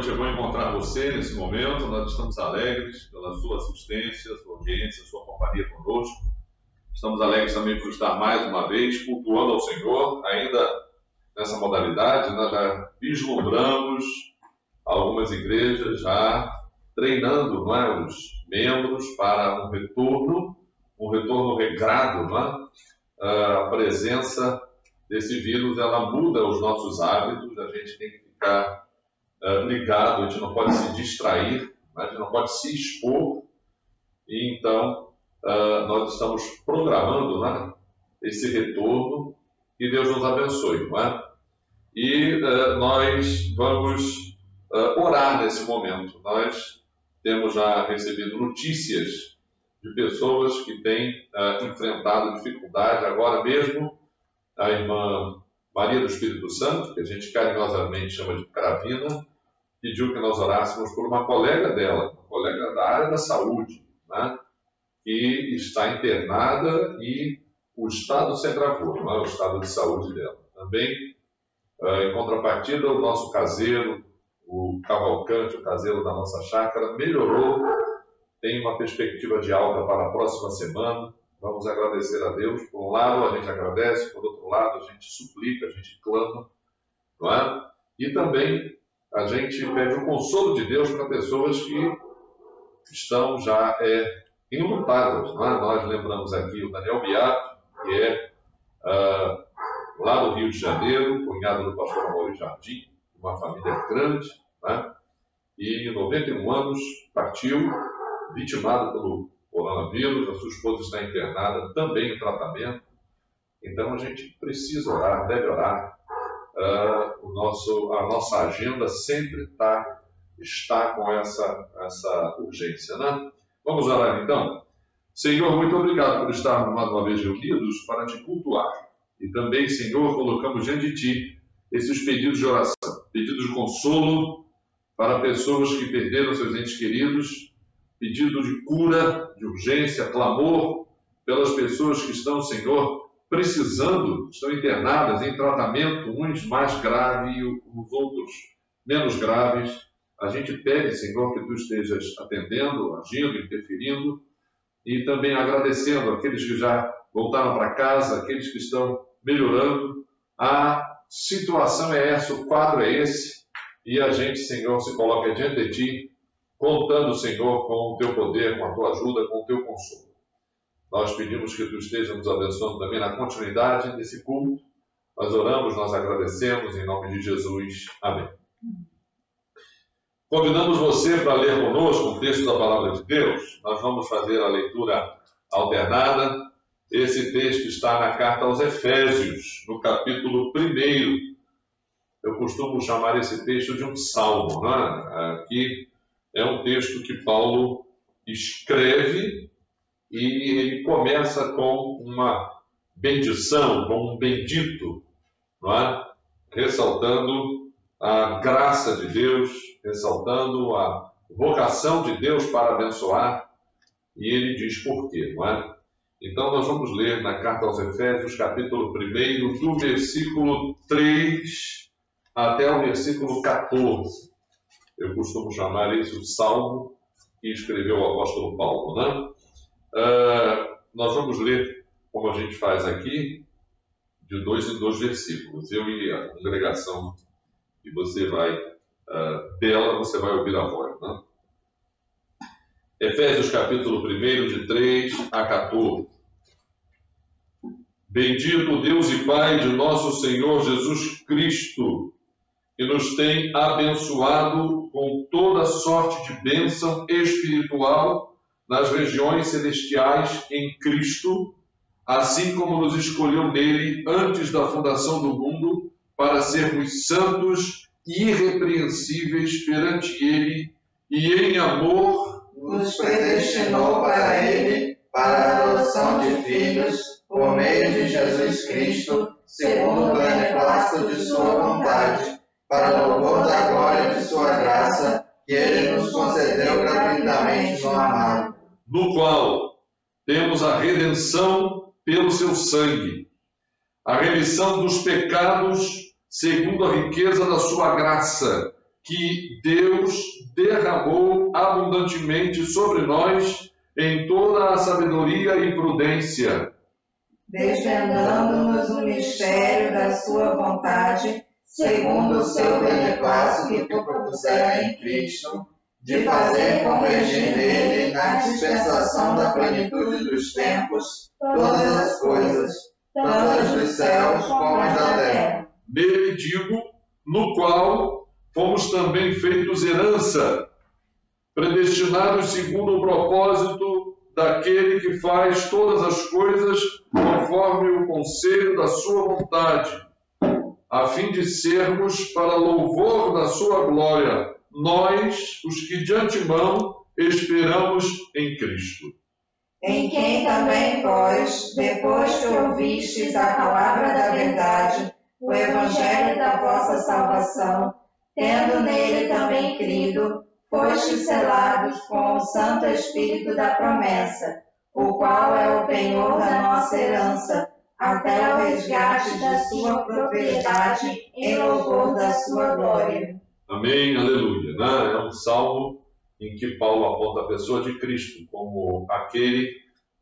noite, é bom encontrar você nesse momento. Nós estamos alegres pela sua assistência, sua audiência, sua companhia conosco. Estamos alegres também por estar mais uma vez cultuando ao Senhor, ainda nessa modalidade. Nós já vislumbramos algumas igrejas já treinando, não é, os membros para um retorno regrado, não é? A presença desse vírus, ela muda os nossos hábitos, a gente tem que ficar ligado, a gente não pode se distrair, né? A gente não pode se expor, e então nós estamos programando, né, esse retorno, e Deus nos abençoe, não é? E nós vamos orar nesse momento. Nós temos já recebido notícias de pessoas que têm enfrentado dificuldade. Agora mesmo, a irmã Maria do Espírito Santo, que a gente carinhosamente chama de Cravina, pediu que nós orássemos por uma colega dela, uma colega da área da saúde, né, que está internada e o estado se agravou, né, o estado de saúde dela. Também, em contrapartida, o nosso caseiro, o Cavalcante, o caseiro da nossa chácara, melhorou, tem uma perspectiva de alta para a próxima semana. Vamos agradecer a Deus. Por um lado, a gente agradece, por outro lado, a gente suplica, a gente clama, não é? E também a gente pede o consolo de Deus para pessoas que estão já enlutadas, não é? Nós lembramos aqui o Daniel Beato, que é lá do Rio de Janeiro, cunhado do pastor Amaury Jardim, uma família grande, né? E em 91 anos partiu, vitimado pelo coronavírus. A sua esposa está internada, também em tratamento. Então a gente precisa orar, deve orar. A nossa agenda sempre está com essa urgência, né? Vamos orar então? Senhor, muito obrigado por estarmos mais uma vez reunidos para te cultuar. E também, Senhor, colocamos diante de ti esses pedidos de oração, pedidos de consolo para pessoas que perderam seus entes queridos, pedido de cura, de urgência, clamor pelas pessoas que estão, Senhor, precisando, estão internadas em tratamento, uns mais graves e os outros menos graves. A gente pede, Senhor, que Tu estejas atendendo, agindo, interferindo, e também agradecendo aqueles que já voltaram para casa, aqueles que estão melhorando. A situação é essa, o quadro é esse, e a gente, Senhor, se coloca diante de Ti, contando, Senhor, com o Teu poder, com a Tua ajuda, com o Teu consolo. Nós pedimos que Tu estejas nos abençoando também na continuidade desse culto. Nós oramos, nós agradecemos, em nome de Jesus. Amém. Convidamos você para ler conosco o texto da Palavra de Deus. Nós vamos fazer a leitura alternada. Esse texto está na carta aos Efésios, no capítulo 1. Eu costumo chamar esse texto de um salmo, né? Aqui é um texto que Paulo escreve e ele começa com uma bendição, com um bendito, não é? Ressaltando a graça de Deus, ressaltando a vocação de Deus para abençoar, e ele diz por quê, não é? Então nós vamos ler na carta aos Efésios, capítulo 1, do versículo 3 até o versículo 14. Eu costumo chamar isso de salmo que escreveu o apóstolo Paulo, né? Nós vamos ler, como a gente faz aqui, de 2 em 2 versículos. Eu e a congregação que você vai dela, você vai ouvir a voz, né? Efésios capítulo 1, de 3 a 14. Bendito Deus e Pai de nosso Senhor Jesus Cristo, que nos tem abençoado com toda sorte de bênção espiritual nas regiões celestiais em Cristo, assim como nos escolheu nele antes da fundação do mundo, para sermos santos e irrepreensíveis perante ele, e em amor nos predestinou para ele, para a adoção de filhos, por meio de Jesus Cristo, segundo o beneplácito de sua vontade, para louvor da glória de sua graça, que ele nos concedeu gratuitamente no amado, no qual temos a redenção pelo seu sangue, a remissão dos pecados segundo a riqueza da sua graça, que Deus derramou abundantemente sobre nós em toda a sabedoria e prudência, desvendando-nos o mistério da sua vontade, segundo o seu beneplácito que propusera em Cristo, de fazer convergir nele, na dispensação da plenitude dos tempos, todas as coisas, tanto as dos céus como as da terra. Nele digo, no qual fomos também feitos herança, predestinados segundo o propósito daquele que faz todas as coisas conforme o conselho da sua vontade, a fim de sermos para louvor da sua glória, nós, os que de antemão esperamos em Cristo. Em quem também vós, depois que ouvistes a palavra da verdade, o evangelho da vossa salvação, tendo nele também crido, fostes selados com o Santo Espírito da promessa, o qual é o penhor da nossa herança, até o resgate da sua propriedade em louvor da sua glória. Amém, aleluia. Né? É um salmo em que Paulo aponta a pessoa de Cristo como aquele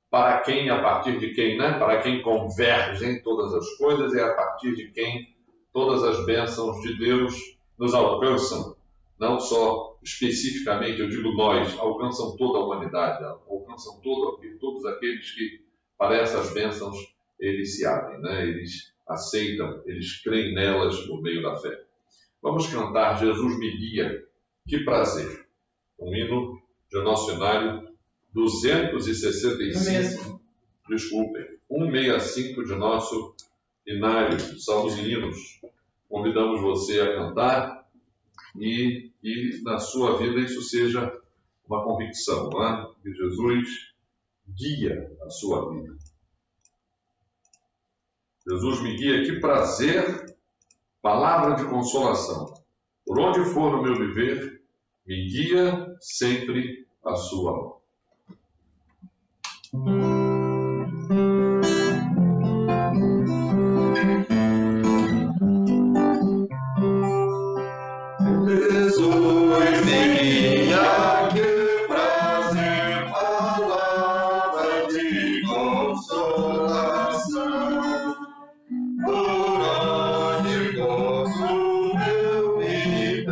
para quem, a partir de quem, né? Para quem convergem todas as coisas e a partir de quem todas as bênçãos de Deus nos alcançam. Não só especificamente, eu digo nós, alcançam toda a humanidade, alcançam todos aqueles que, para essas bênçãos, eles se abrem, né? Eles aceitam, eles creem nelas por meio da fé. Vamos cantar Jesus me guia, que prazer. Um hino de nosso cenário 265, desculpem, 165 de nosso inário, Salmos e Hinos. Convidamos você a cantar e na sua vida isso seja uma convicção, não é? Que Jesus guia a sua vida. Jesus me guia, que prazer, palavra de consolação. Por onde for no meu viver, me guia sempre a sua mão. Jesus me guia, que prazer, palavra de consolação. Por onde for no meu viver,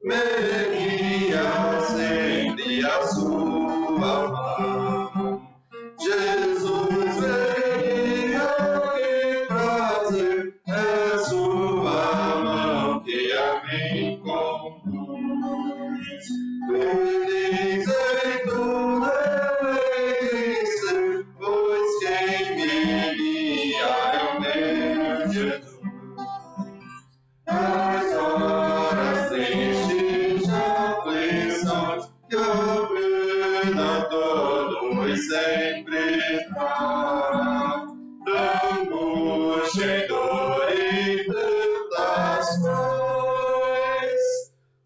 me guia sempre a sua mão. Jesus me guia, que prazer, é sua mão que a mim conduz. Feliz em tudo eu hei de ser, pois quem me guia é o meu Jesus. Nas horas tristes de aflições, que a pena todos sempre traz, angústia e dor e tentações,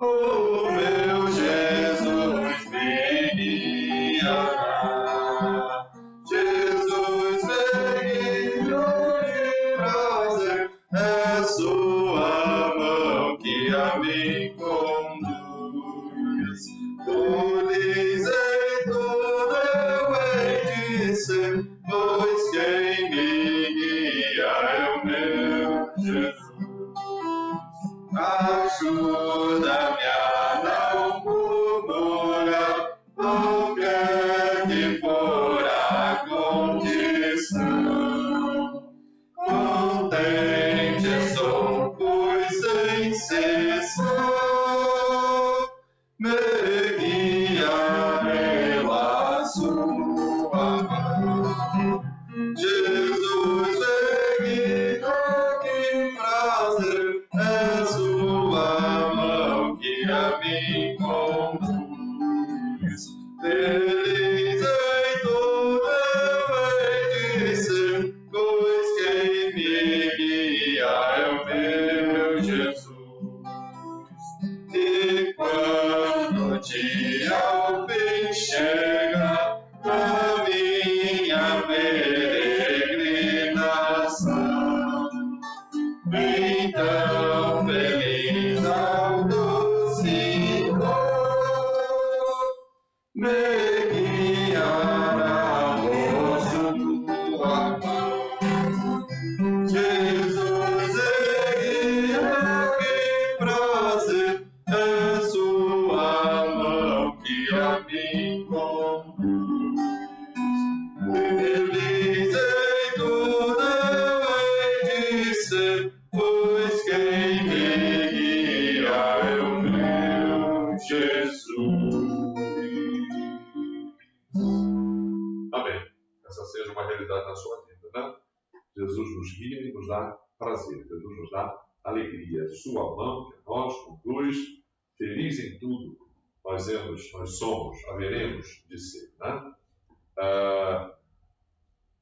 o meu Jesus me guiará. Jesus me guia, que prazer, é sua mão que a mim conduz. Feliz em tudo eu hei de ser, pois quem me guia é o meu Jesus. Ajuda-me a não murmurar, qualquer que for a condição. Contente sou, pois sem cessar me guia pela sua mão. Jesus me guia, que prazer, é sua mão que a mim conduz. Feliz em tudo eu hei de ser, pois quem me guia é o meu Jesus. E quando o dia ao fim chega, a minha peregrinação, então feliz essa seja uma realidade na sua vida, né? Jesus nos guia e nos dá prazer, Jesus nos dá alegria. Sua mão que nós conduz, feliz em tudo, nós somos, haveremos de ser, né?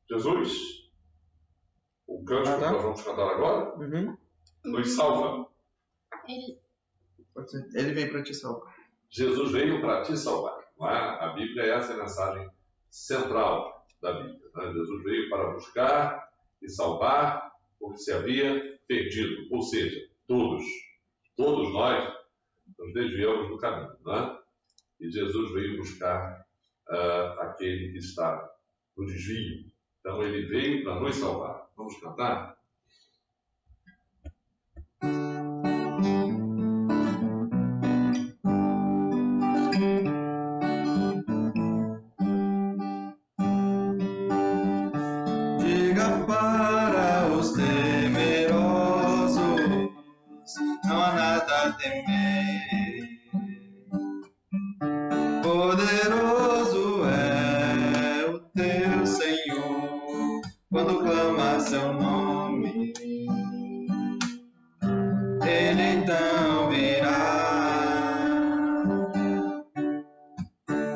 Jesus, o cântico que nós vamos cantar agora, nos salva. Ele veio para te salvar. Jesus veio para te salvar. Não é? A Bíblia é essa mensagem central da Bíblia. Né? Jesus veio para buscar e salvar o que se havia perdido. Ou seja, todos nós nos desviamos do caminho. Né? E Jesus veio buscar aquele que está no desvio. Então ele veio para nos salvar. Vamos cantar? Diga para os temerosos, não há nada a temer. Poderoso é o teu Senhor, quando clama seu nome. Ele então virá.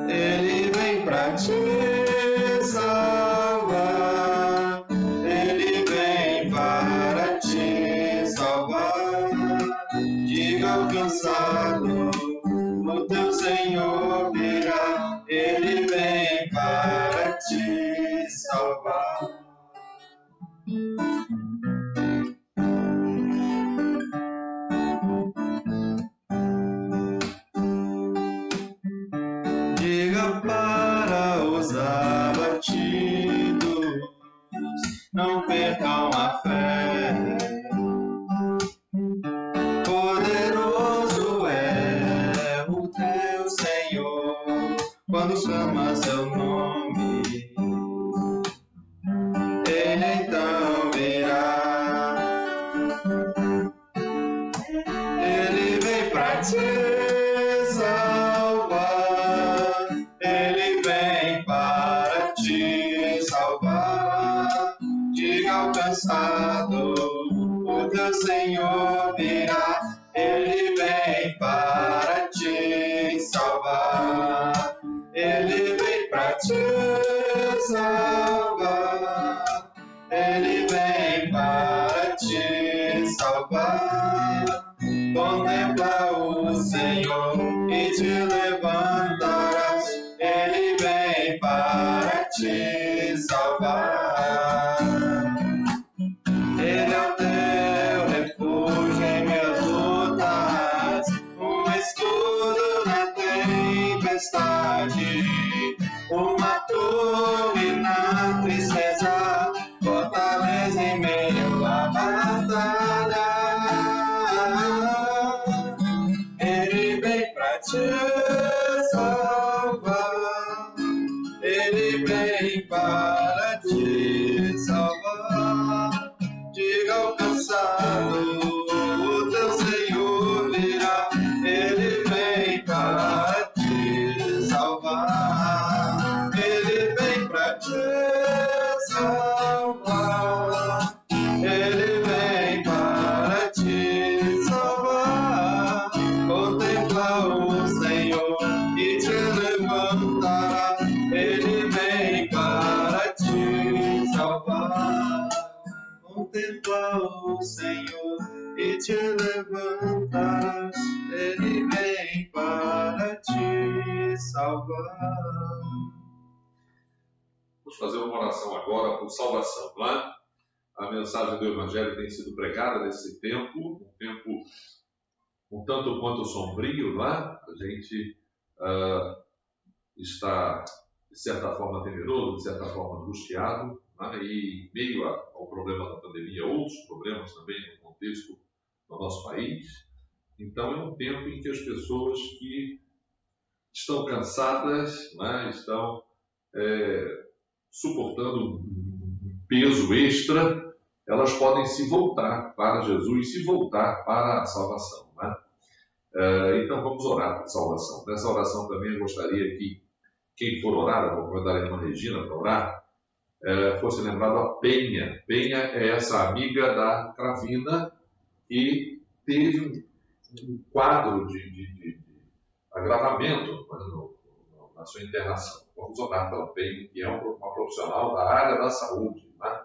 Ele vem pra te salvar. Ele vem para te salvar. Diga ao cansado, o teu Senhor virá. Ele vem para te salvar. Diga para os abatidos, não percam a fé. Poderoso é o teu Senhor, quando chama seu nome. Ele então virá. Ele vem pra te salvar. Ele vem para te salvar. Diga ao cansado, o teu Senhor virá. Ele vem para te salvar. Ele vem para te salvar. Ele vem para te salvar. Contempla o Senhor e te levantarás. Ele vem para te salvar. Ele é o teu refúgio em meus lutas, um escudo na tempestade, uma torre na tristeza, fortaleza em meio à batalha. Ele vem pra te salvar. Ele vem para te salvar. Diga ao cansado, o teu Senhor virá. Ele vem para te salvar. Ele vem para te salvar. Ele vem para te salvar. Contempla o Senhor e te levantará. Ele vem para te salvar. Contempla o Senhor e te levantarás. Ele vem para te salvar. Vamos fazer uma oração agora por salvação, não é? A mensagem do Evangelho tem sido pregada nesse tempo, um tempo um tanto quanto sombrio, não é? A gente está, de certa forma, temeroso, de certa forma, angustiado, né? E em meio ao problema da pandemia, outros problemas também no contexto do nosso país. Então, é um tempo em que as pessoas que estão cansadas, né? Estão suportando um peso extra, elas podem se voltar para Jesus, se voltar para a salvação, né? Então vamos orar por salvação. Nessa oração também eu gostaria que quem for orar, eu vou convidar a irmã Regina para orar, fosse lembrado a Penha. Penha é essa amiga da Cravina que teve um quadro de agravamento na sua internação. Vamos orar pela Penha, que é uma profissional da área da saúde. Né?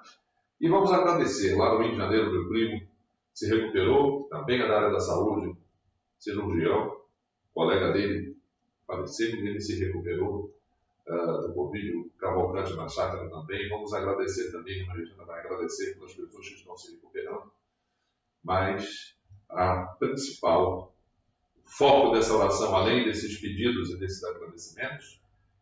E vamos agradecer. Lá no Rio de Janeiro, meu primo se recuperou, também é da área da saúde, cirurgião, colega dele faleceu e ele se recuperou do Covid, o Cavalcante na chácara também. Vamos agradecer também, a Regina vai agradecer pelas pessoas que estão se recuperando. Mas a principal foco dessa oração, além desses pedidos e desses agradecimentos,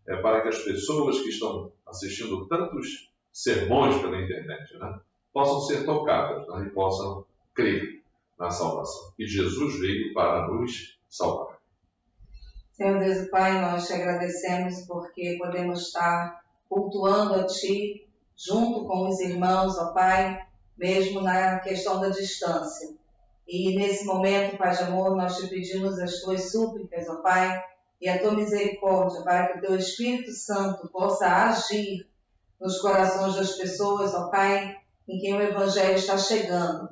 é para que as pessoas que estão assistindo tantos sermões pela internet, né, possam ser tocadas, né, e possam crer na salvação. E Jesus veio para nos salvar. Senhor Deus e Pai, nós te agradecemos porque podemos estar cultuando a Ti junto com os irmãos, ó Pai, mesmo na questão da distância. E nesse momento, Pai de amor, nós te pedimos as Tuas súplicas, ó Pai, e a Tua misericórdia para que o Teu Espírito Santo possa agir nos corações das pessoas, ó Pai, em quem o Evangelho está chegando.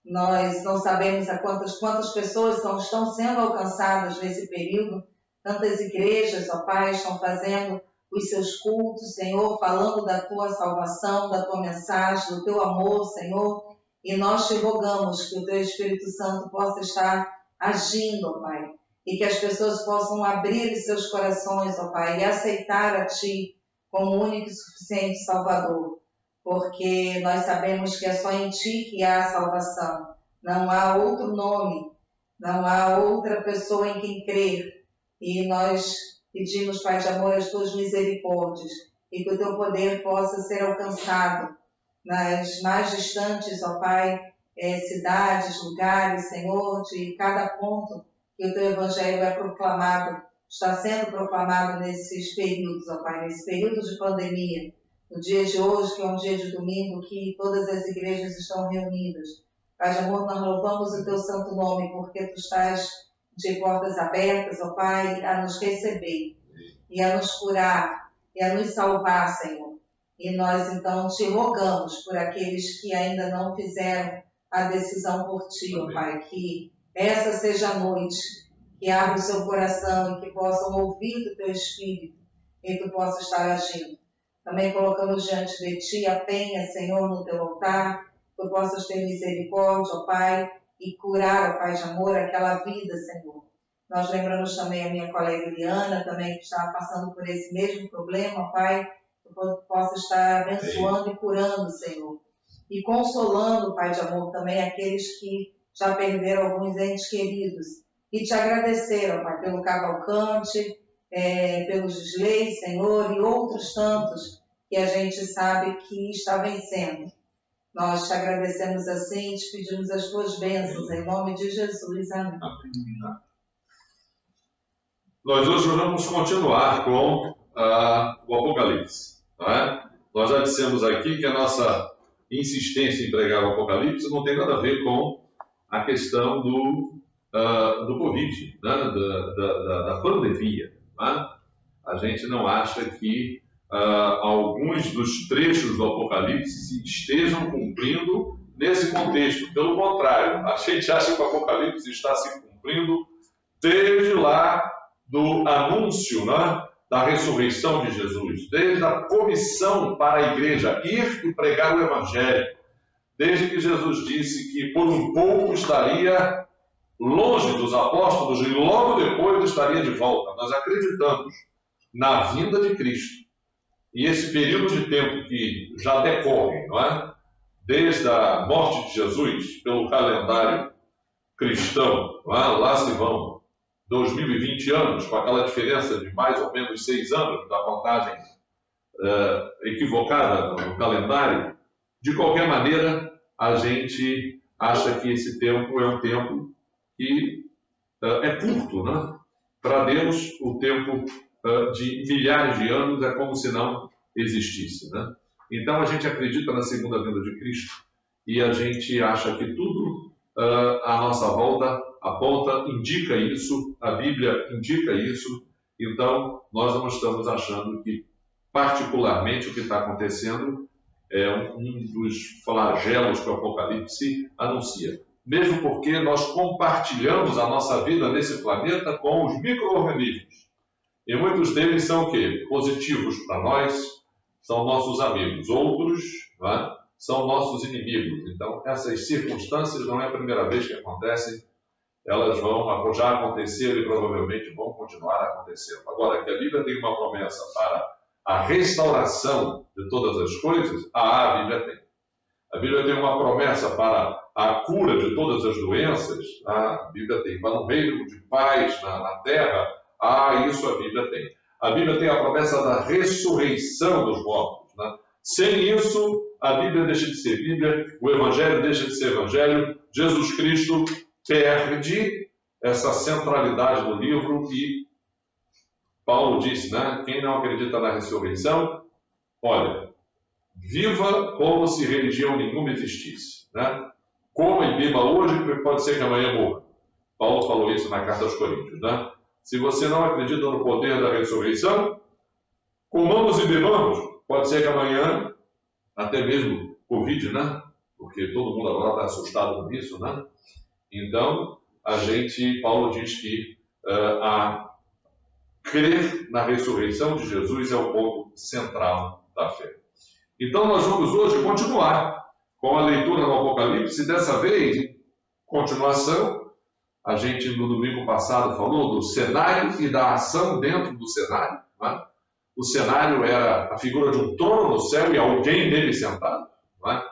Nós não sabemos a quantas pessoas estão sendo alcançadas nesse período. Tantas igrejas, ó Pai, estão fazendo os seus cultos, Senhor, falando da Tua salvação, da Tua mensagem, do Teu amor, Senhor. E nós te rogamos que o Teu Espírito Santo possa estar agindo, ó Pai. E que as pessoas possam abrir os seus corações, ó Pai, e aceitar a Ti como único e suficiente Salvador. Porque nós sabemos que é só em Ti que há a salvação. Não há outro nome, não há outra pessoa em quem crer. E nós pedimos, Pai de amor, as Tuas misericórdias e que o Teu poder possa ser alcançado nas mais distantes, ó Pai, cidades, lugares, Senhor, de cada ponto que o Teu Evangelho é proclamado, está sendo proclamado nesses períodos, ó Pai, nesse período de pandemia, no dia de hoje, que é um dia de domingo, que todas as igrejas estão reunidas. Pai de amor, nós louvamos o Teu santo nome, porque Tu estás de portas abertas, ó Pai, a nos receber e a nos curar e a nos salvar, Senhor. E nós, então, te rogamos por aqueles que ainda não fizeram a decisão por Ti, ó Pai, que essa seja a noite, que abra o seu coração e que possam ouvir do Teu Espírito e que Tu possa estar agindo. Também colocamos diante de Ti a Penha, Senhor, no Teu altar, que Tu possas ter misericórdia, ó Pai, e curar, ó Pai de amor, aquela vida, Senhor. Nós lembramos também a minha colega Eliana, também que está passando por esse mesmo problema, ó Pai, que Tu possa estar abençoando e curando, Senhor. E consolando, Pai de amor, também aqueles que já perderam alguns entes queridos. E te agradecer, ó Pai, pelo Cavalcante, pelos Gisley, Senhor, e outros tantos que a gente sabe que está vencendo. Nós te agradecemos assim e te pedimos as Tuas bênçãos, em nome de Jesus. Amém. Amém. Nós hoje vamos continuar com o Apocalipse. Tá? Nós já dissemos aqui que a nossa insistência em pregar o Apocalipse não tem nada a ver com a questão do Covid, né? da pandemia. Tá? A gente não acha que alguns dos trechos do Apocalipse estejam cumprindo nesse contexto. Pelo contrário, a gente acha que o Apocalipse está se cumprindo desde lá do anúncio, né, da ressurreição de Jesus, desde a comissão para a igreja ir e pregar o Evangelho, desde que Jesus disse que por um pouco estaria longe dos apóstolos e logo depois estaria de volta. Nós acreditamos na vinda de Cristo. E esse período de tempo que já decorre, não é? Desde a morte de Jesus, pelo calendário cristão, não é? Lá se vão 2020 anos, com aquela diferença de mais ou menos 6 anos da contagem equivocada no calendário. De qualquer maneira, a gente acha que esse tempo é um tempo que é curto, né? Para Deus, o tempo de milhares de anos é como se não existisse, né? Então a gente acredita na segunda vinda de Cristo e a gente acha que tudo à nossa volta aponta, indica isso, a Bíblia indica isso. Então nós não estamos achando que particularmente o que está acontecendo é um dos flagelos que o Apocalipse anuncia. Mesmo porque nós compartilhamos a nossa vida nesse planeta com os micro-organismos. E muitos deles são o quê? Positivos para nós, são nossos amigos. Outros, né, são nossos inimigos. Então, essas circunstâncias não é a primeira vez que acontecem. Elas já aconteceram e provavelmente vão continuar acontecendo. Agora, que a Bíblia tem uma promessa para a restauração de todas as coisas, a Bíblia tem. A Bíblia tem uma promessa para a cura de todas as doenças, a Bíblia tem. Para um reino de paz na terra, isso a Bíblia tem. A Bíblia tem a promessa da ressurreição dos mortos. Né? Sem isso, a Bíblia deixa de ser Bíblia, o Evangelho deixa de ser Evangelho, Jesus Cristo perde essa centralidade do livro e Paulo disse, né? Quem não acredita na ressurreição, olha, viva como se religião nenhuma existisse. Né? Coma e beba hoje, porque pode ser que amanhã morra. Paulo falou isso na carta aos Coríntios. Né? Se você não acredita no poder da ressurreição, comamos e bebamos. Pode ser que amanhã, até mesmo Covid, né? Porque todo mundo agora está assustado com isso, né? Então, Paulo diz que crer na ressurreição de Jesus é o ponto central da fé. Então, nós vamos hoje continuar com a leitura do Apocalipse, dessa vez, em continuação, a gente no domingo passado falou do cenário e da ação dentro do cenário. Né? O cenário era a figura de um trono no céu e alguém nele sentado, né?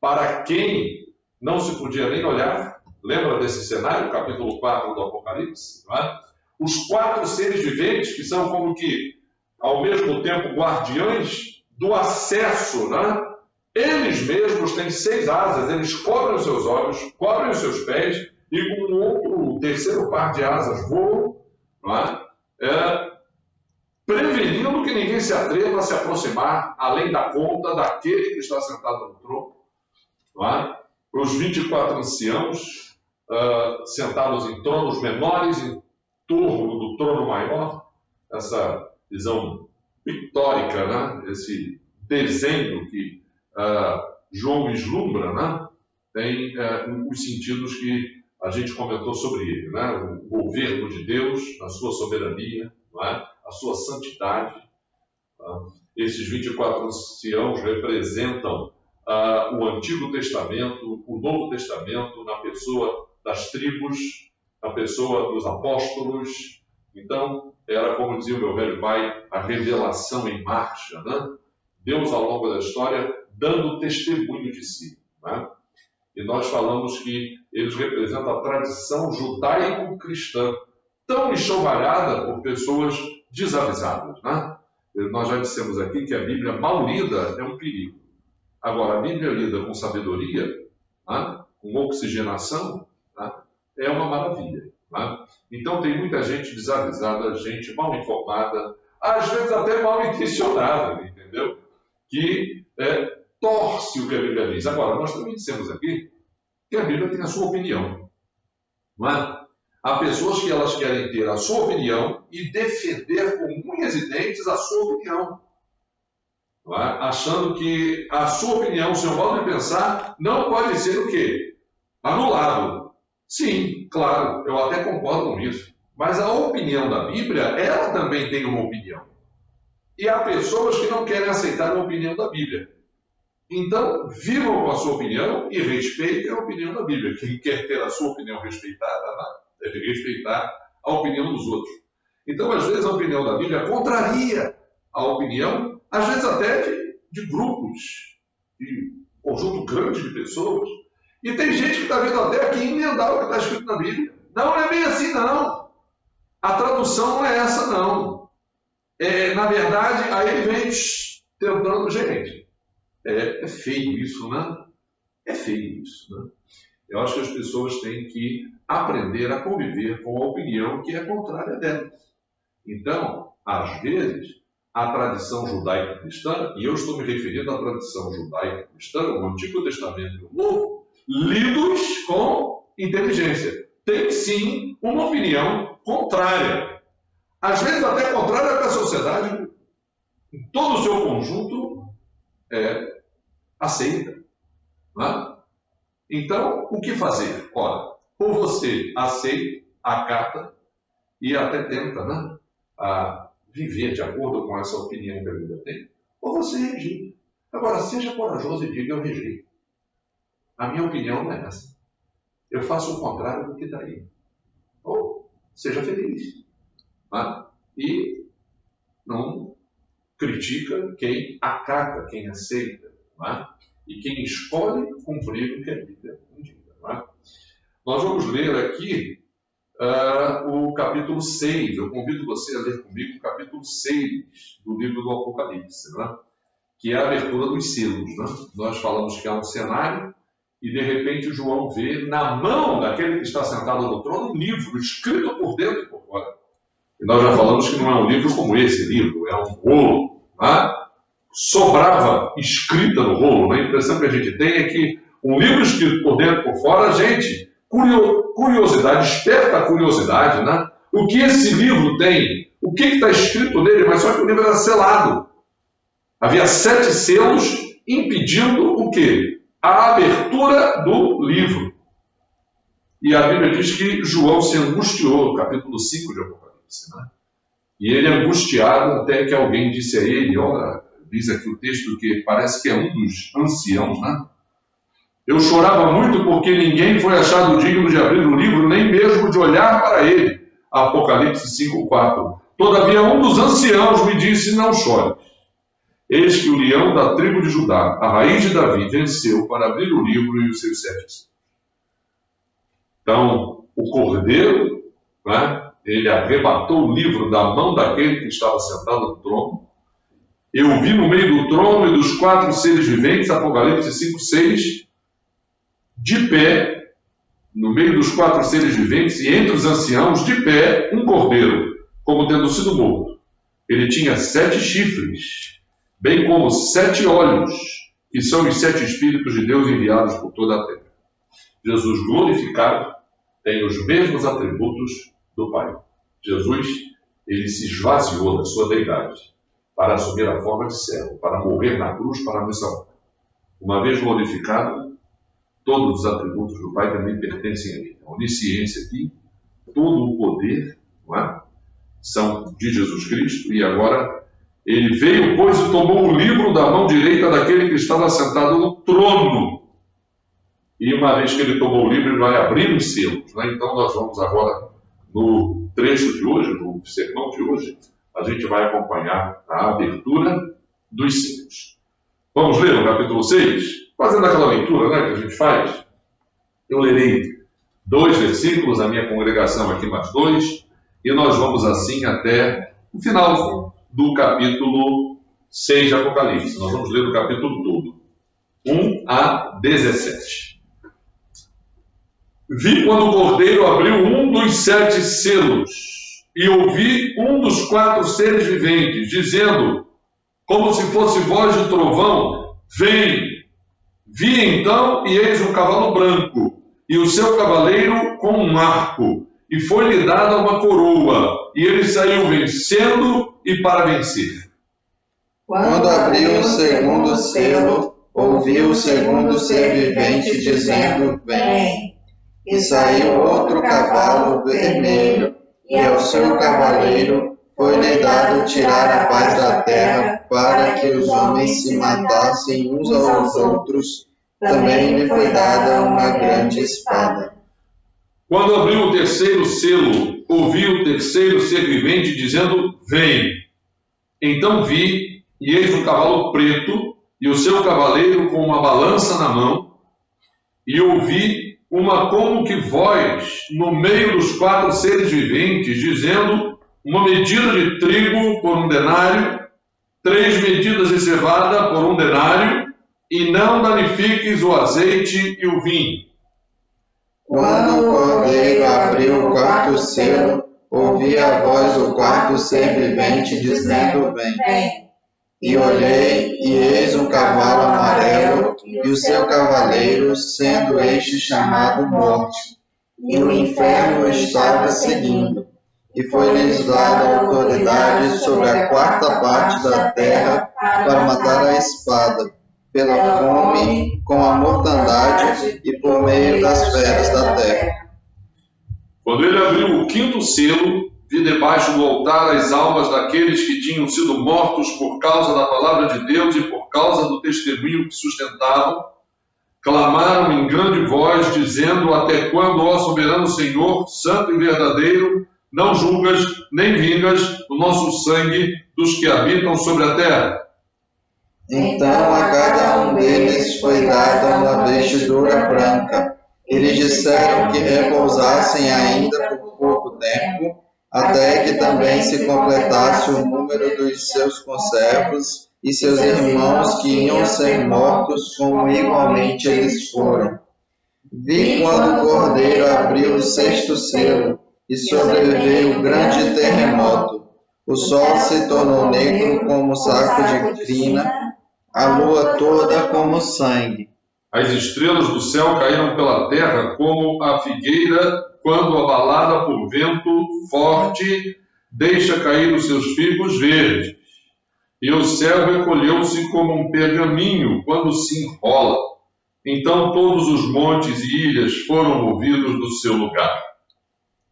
Para quem não se podia nem olhar. Lembra desse cenário, capítulo 4 do Apocalipse? Né? Os 4 seres viventes, que são como que, ao mesmo tempo, guardiães do acesso, né? Eles mesmos têm 6 asas, eles cobrem os seus olhos, cobrem os seus pés, e com um terceiro par de asas voam, prevenindo que ninguém se atreva a se aproximar, além da conta daquele que está sentado no trono. Os 24 anciãos, sentados em tronos menores, em torno do trono maior, essa visão pictórica, né? Esse desenho que João vislumbra, né? Tem os sentidos que a gente comentou sobre ele, né? O governo de Deus, a sua soberania, a sua santidade. Esses 24 anciãos representam o Antigo Testamento, o Novo Testamento, na pessoa das tribos, na pessoa dos apóstolos. Então, era, como dizia o meu velho pai, a revelação em marcha, né? Deus, ao longo da história, dando testemunho de si. Né? E nós falamos que eles representam a tradição judaico-cristã, tão enxovalhada por pessoas desavisadas. Né? Nós já dissemos aqui que a Bíblia mal lida é um perigo. Agora, a Bíblia lida com sabedoria, né? Com oxigenação, né? É uma maravilha. Né? Então, tem muita gente desavisada, gente mal informada, às vezes até mal intencionada, entendeu? Que torce o que a Bíblia diz. Agora, nós também dissemos aqui que a Bíblia tem a sua opinião. Não é? Há pessoas que elas querem ter a sua opinião e defender com unhas e dentes a sua opinião. Não é? Achando que a sua opinião, o seu modo de pensar, não pode ser o quê? Anulado. Sim, claro, eu até concordo com isso. Mas a opinião da Bíblia, ela também tem uma opinião. E há pessoas que não querem aceitar a opinião da Bíblia. Então, vivam com a sua opinião e respeitem a opinião da Bíblia. Quem quer ter a sua opinião respeitada, deve respeitar a opinião dos outros. Então, às vezes, a opinião da Bíblia contraria a opinião, às vezes até de grupos, de um conjunto grande de pessoas. E tem gente que está vindo até aqui emendar o que está escrito na Bíblia. Não é bem assim, não. A tradução não é essa, não. Na verdade, aí ele vem tentando, gente. É feio isso, né? É feio isso, né? Eu acho que as pessoas têm que aprender a conviver com a opinião que é contrária delas. Então, às vezes, a tradição judaico-cristã, e eu estou me referindo à tradição judaico-cristã, o Antigo Testamento e o Novo, lidos com inteligência. Tem, sim, uma opinião contrária. Às vezes até contrária à sociedade. em todo o seu conjunto, aceita. Né? Então, o que fazer? Ora, ou você aceita, acata e até tenta, né, a viver de acordo com essa opinião que a Bíblia tem, ou você rejeita. Agora, seja corajoso e diga: eu rejeito. A minha opinião não é essa. Eu faço o contrário do que está aí. Ou seja feliz. Né? E não critica quem acata, quem aceita. Né? E quem escolhe cumprir o que a Bíblia indica. Né? Nós vamos ler aqui o capítulo 6. Eu convido você a ler comigo o capítulo 6 do livro do Apocalipse, né? Que é a abertura dos selos. Né? Nós falamos que há um cenário e, de repente, João vê na mão daquele que está sentado no trono um livro escrito por dentro e por fora. E nós já falamos que não é um livro como esse livro, é um rolo. Né? Sobrava escrita no rolo. Né? A impressão que a gente tem é que um livro escrito por dentro e por fora, gente, curiosidade, desperta a curiosidade, né? O que esse livro tem? O que está escrito nele? Mas só que o livro era selado. Havia 7 selos impedindo o quê? A abertura do livro. E a Bíblia diz que João se angustiou, capítulo 5 de Apocalipse, né? E ele angustiado até que alguém disse a ele, olha, diz aqui o texto que parece que é um dos anciãos, né? Eu chorava muito porque ninguém foi achado digno de abrir o livro, nem mesmo de olhar para ele. Apocalipse 5:4. Todavia um dos anciãos me disse, não chore. Eis que o leão da tribo de Judá, a raiz de Davi, venceu para abrir o livro e os seus 7 selos. Então, o cordeiro, né, ele arrebatou o livro da mão daquele que estava sentado no trono. Eu vi no meio do trono e dos 4 seres viventes, Apocalipse 5:6, de pé, no meio dos 4 seres viventes e entre os anciãos, de pé, um cordeiro, como tendo sido morto. Ele tinha 7 chifres, bem como 7 olhos, que são os 7 Espíritos de Deus enviados por toda a terra. Jesus glorificado tem os mesmos atributos do Pai. Jesus, ele se esvaziou da sua deidade para assumir a forma de servo, para morrer na cruz para nos salvar. Uma vez glorificado, todos os atributos do Pai também pertencem a ele. A onisciência aqui, todo o poder, não é? São de Jesus Cristo. E agora ele veio, pois, e tomou o livro da mão direita daquele que estava sentado no trono. E uma vez que ele tomou o livro, ele vai abrir os selos. Né? Então nós vamos agora, no trecho de hoje, no sermão de hoje, a gente vai acompanhar a abertura dos selos. Vamos ler o capítulo 6? Fazendo aquela leitura, né, que a gente faz. Eu lerei 2 versículos, a minha congregação aqui mais 2, e nós vamos assim até o final do capítulo 6 de Apocalipse. Nós vamos ler o capítulo todo, 1 a 17. Vi quando o cordeiro abriu um dos 7 selos, e ouvi um dos 4 seres viventes, dizendo, como se fosse voz de trovão, vem. Vi então, e eis um cavalo branco, e o seu cavaleiro com um arco, e foi-lhe dada uma coroa, e ele saiu vencendo e para vencer. Quando abriu o segundo selo, ouvi o segundo ser vivente dizendo, vem. E saiu outro cavalo vermelho, e ao seu cavaleiro foi-lhe dado tirar a paz da terra, para que os homens se matassem uns aos outros. Também lhe foi dada uma grande espada. Quando abriu o terceiro selo, ouvi o terceiro ser vivente dizendo, vem. Então vi, e eis um cavalo preto, e o seu cavaleiro com uma balança na mão, e ouvi uma como que voz no meio dos 4 seres viventes, dizendo, uma medida de trigo por 1 denário, 3 medidas de cevada por 1 denário, e não danifiques o azeite e o vinho. Quando o cordeiro abriu o 4º selo, ouvi a voz do 4º ser vivente dizendo, vem. E olhei, e eis um cavalo amarelo, e o seu cavaleiro, sendo este chamado Morte. E o inferno estava seguindo. e foi-lhes dada autoridade sobre a quarta parte da terra para matar a espada, pela fome, com a mortandade e por meio das feras da terra. Quando ele abriu o quinto selo, vi debaixo do altar as almas daqueles que tinham sido mortos por causa da palavra de Deus e por causa do testemunho que sustentavam. Clamaram em grande voz, dizendo: até quando, ó soberano Senhor, santo e verdadeiro, não julgas nem vingas o nosso sangue dos que habitam sobre a terra? Então a cada um deles foi dada uma vestidura branca. Eles disseram que repousassem ainda por pouco tempo, até que também se completasse o número dos seus conservos e seus irmãos que iam ser mortos, como igualmente eles foram. Vi quando o Cordeiro abriu o sexto selo e sobreveio grande terremoto. O sol se tornou negro como saco de crina, a lua toda como sangue. As estrelas do céu caíram pela terra como a figueira, quando abalada por vento forte, deixa cair os seus figos verdes. E o céu recolheu-se como um pergaminho quando se enrola. Então todos os montes e ilhas foram movidos do seu lugar.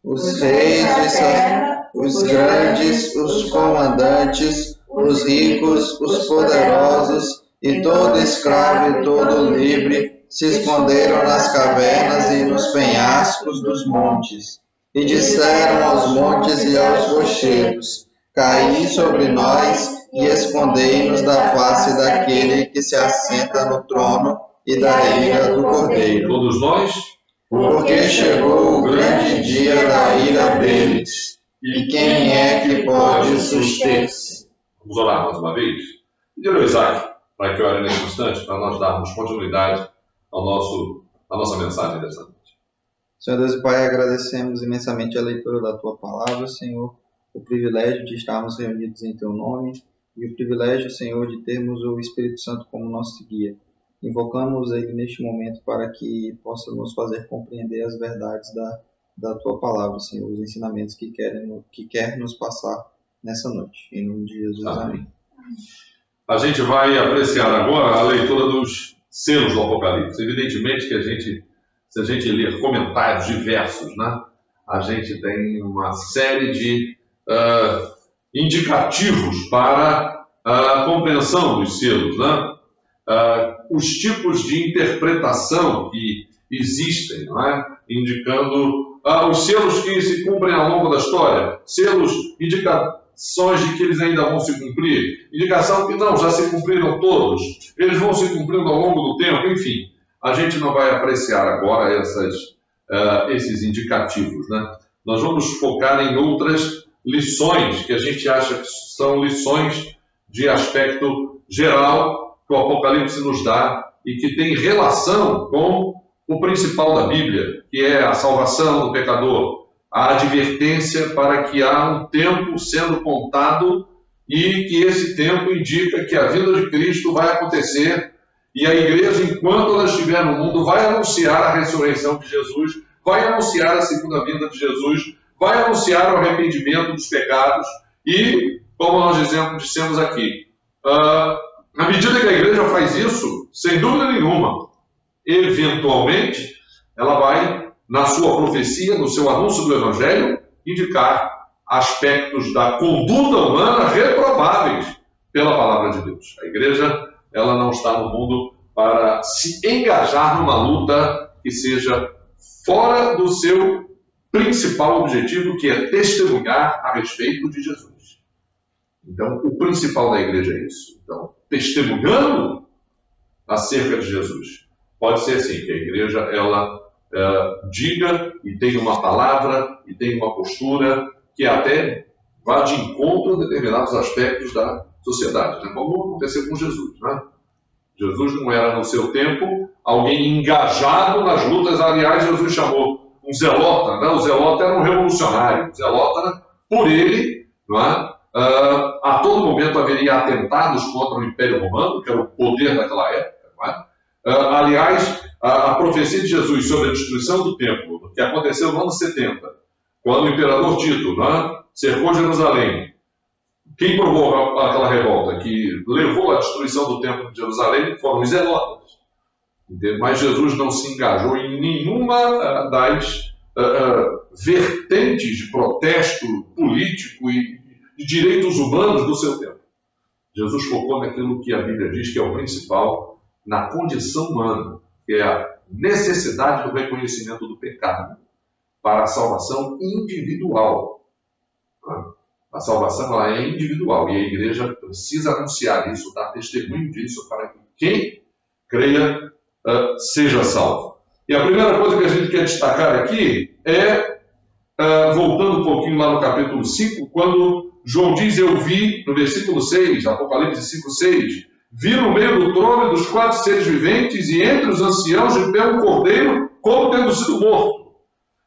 Os reis, os grandes, os comandantes, os ricos, os poderosos, e todo escravo e todo livre se esconderam nas cavernas e nos penhascos dos montes. E disseram aos montes e aos rochedos: caí sobre nós e escondei-nos da face daquele que se assenta no trono e da ira do Cordeiro. Todos nós? Porque chegou o grande dia da ira deles. E quem é que pode suster-se? Vamos orar mais uma vez? Pedir ao Isaac para que ore nesse instante, para nós darmos continuidade à nossa mensagem dessa noite. Senhor Deus e Pai, agradecemos imensamente a leitura da Tua Palavra, Senhor, o privilégio de estarmos reunidos em Teu nome e o privilégio, Senhor, de termos o Espírito Santo como nosso guia. Invocamos Ele neste momento para que possa nos fazer compreender as verdades da Tua Palavra, Senhor, os ensinamentos que quer nos passar nessa noite. Em nome de Jesus, amém. A gente vai apreciar agora a leitura dos selos do Apocalipse. Evidentemente que se a gente ler comentários diversos, né, a gente tem uma série de indicativos para a compreensão dos selos, né? Os tipos de interpretação que existem, não é? Indicando os selos que se cumprem ao longo da história, selos indicações de que eles ainda vão se cumprir, indicação que não, já se cumpriram todos, eles vão se cumprindo ao longo do tempo, enfim. A gente não vai apreciar agora esses indicativos, né? Nós vamos focar em outras lições que a gente acha que são lições de aspecto geral que o Apocalipse nos dá e que tem relação com o principal da Bíblia, que é a salvação do pecador, a advertência para que há um tempo sendo contado e que esse tempo indica que a vinda de Cristo vai acontecer e a igreja, enquanto ela estiver no mundo, vai anunciar a ressurreição de Jesus, vai anunciar a segunda vinda de Jesus, vai anunciar o arrependimento dos pecados e, como nós dissemos aqui, à medida que a igreja faz isso, sem dúvida nenhuma, eventualmente, ela vai, na sua profecia, no seu anúncio do Evangelho, indicar aspectos da conduta humana reprováveis pela palavra de Deus. A igreja, ela não está no mundo para se engajar numa luta que seja fora do seu principal objetivo, que é testemunhar a respeito de Jesus. Então, o principal da igreja é isso. Então, testemunhando acerca de Jesus. Pode ser assim, que a igreja, ela diga e tenha uma palavra e tenha uma postura que até vá de encontro a determinados aspectos da sociedade, né? Como aconteceu com Jesus, né? Jesus não era, no seu tempo, alguém engajado nas lutas. Aliás, Jesus chamou um zelota, né? O zelota era um revolucionário. O zelota, por ele, não é? A todo momento haveria atentados contra o Império Romano, que era o poder daquela época, não é? Aliás, a profecia de Jesus sobre a destruição do templo, que aconteceu no ano 70, quando o imperador Tito, não é? cercou Jerusalém. Quem provocou aquela revolta que levou à destruição do templo de Jerusalém foram os zelotas. Mas Jesus não se engajou em nenhuma das vertentes de protesto político e de direitos humanos do seu tempo. Jesus focou naquilo que a Bíblia diz que é o principal, na condição humana, que é a necessidade do reconhecimento do pecado para a salvação individual. A salvação ela é individual e a igreja precisa anunciar isso, dar testemunho disso para que quem creia seja salvo. E a primeira coisa que a gente quer destacar aqui é, voltando um pouquinho lá no capítulo 5, quando João diz, eu vi, no versículo 6, Apocalipse 5, 6, vi no meio do trono e dos 4 seres viventes e entre os anciãos de pé um cordeiro como tendo sido morto.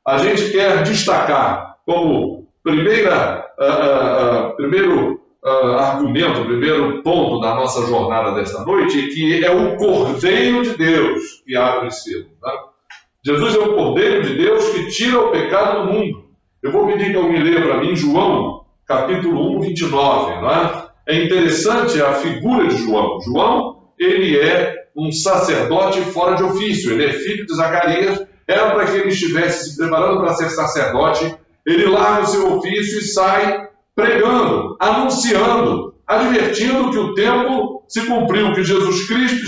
A gente quer destacar como primeiro argumento, primeiro ponto da nossa jornada desta noite, que é o Cordeiro de Deus que abre o selo. Tá? Jesus é o Cordeiro de Deus que tira o pecado do mundo. Eu vou pedir que alguém leia para mim João, capítulo 1, 29. Não é? É interessante a figura de João. João, ele é um sacerdote fora de ofício. Ele é filho de Zacarias. Era para que ele estivesse se preparando para ser sacerdote. Ele larga o seu ofício e sai pregando, anunciando, advertindo que o tempo se cumpriu, que Jesus Cristo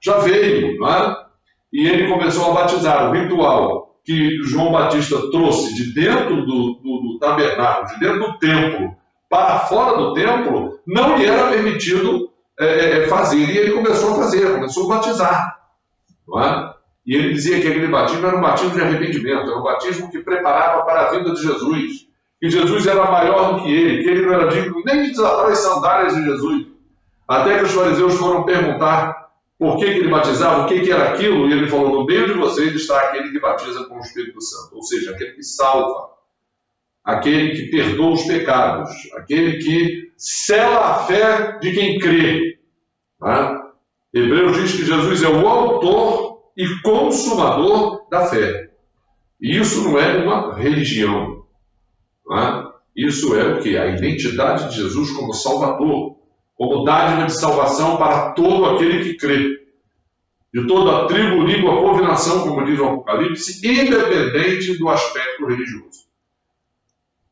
já veio, não é? E ele começou a batizar. O ritual que João Batista trouxe de dentro do tabernáculo, de dentro do templo, para fora do templo, não lhe era permitido fazer. E ele começou a fazer, começou a batizar, não é? E ele dizia que aquele batismo era um batismo de arrependimento, era um batismo que preparava para a vinda de Jesus, que Jesus era maior do que ele não era digno nem de desatar as sandálias de Jesus. Até que os fariseus foram perguntar por que ele batizava, o que era aquilo, e ele falou, no meio de vocês está aquele que batiza com o Espírito Santo, ou seja, aquele que salva, aquele que perdoa os pecados, aquele que sela a fé de quem crê. Tá? Hebreus diz que Jesus é o autor e consumador da fé. E isso não é uma religião. Não é? Isso é o que? A identidade de Jesus como Salvador, como dádiva de salvação para todo aquele que crê. De toda a tribo, língua, povo e nação, como diz o Apocalipse, independente do aspecto religioso.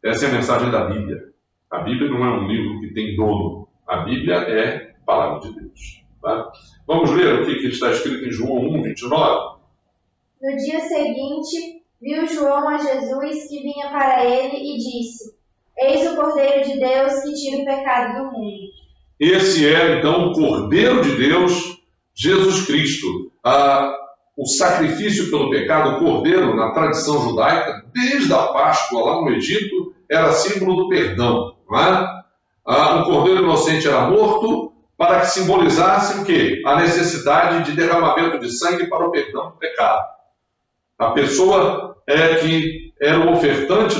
Essa é a mensagem da Bíblia. A Bíblia não é um livro que tem dono. A Bíblia é a palavra de Deus. Tá? Vamos ler o que está escrito em João 1, 29. No dia seguinte, viu João a Jesus que vinha para ele e disse, eis o Cordeiro de Deus que tira o pecado do mundo. Esse é, então, o Cordeiro de Deus, Jesus Cristo. O sacrifício pelo pecado, o Cordeiro, na tradição judaica, desde a Páscoa lá no Egito, era símbolo do perdão. Não é? O Cordeiro inocente era morto, para que simbolizasse o quê? A necessidade de derramamento de sangue para o perdão do pecado. A pessoa que era o ofertante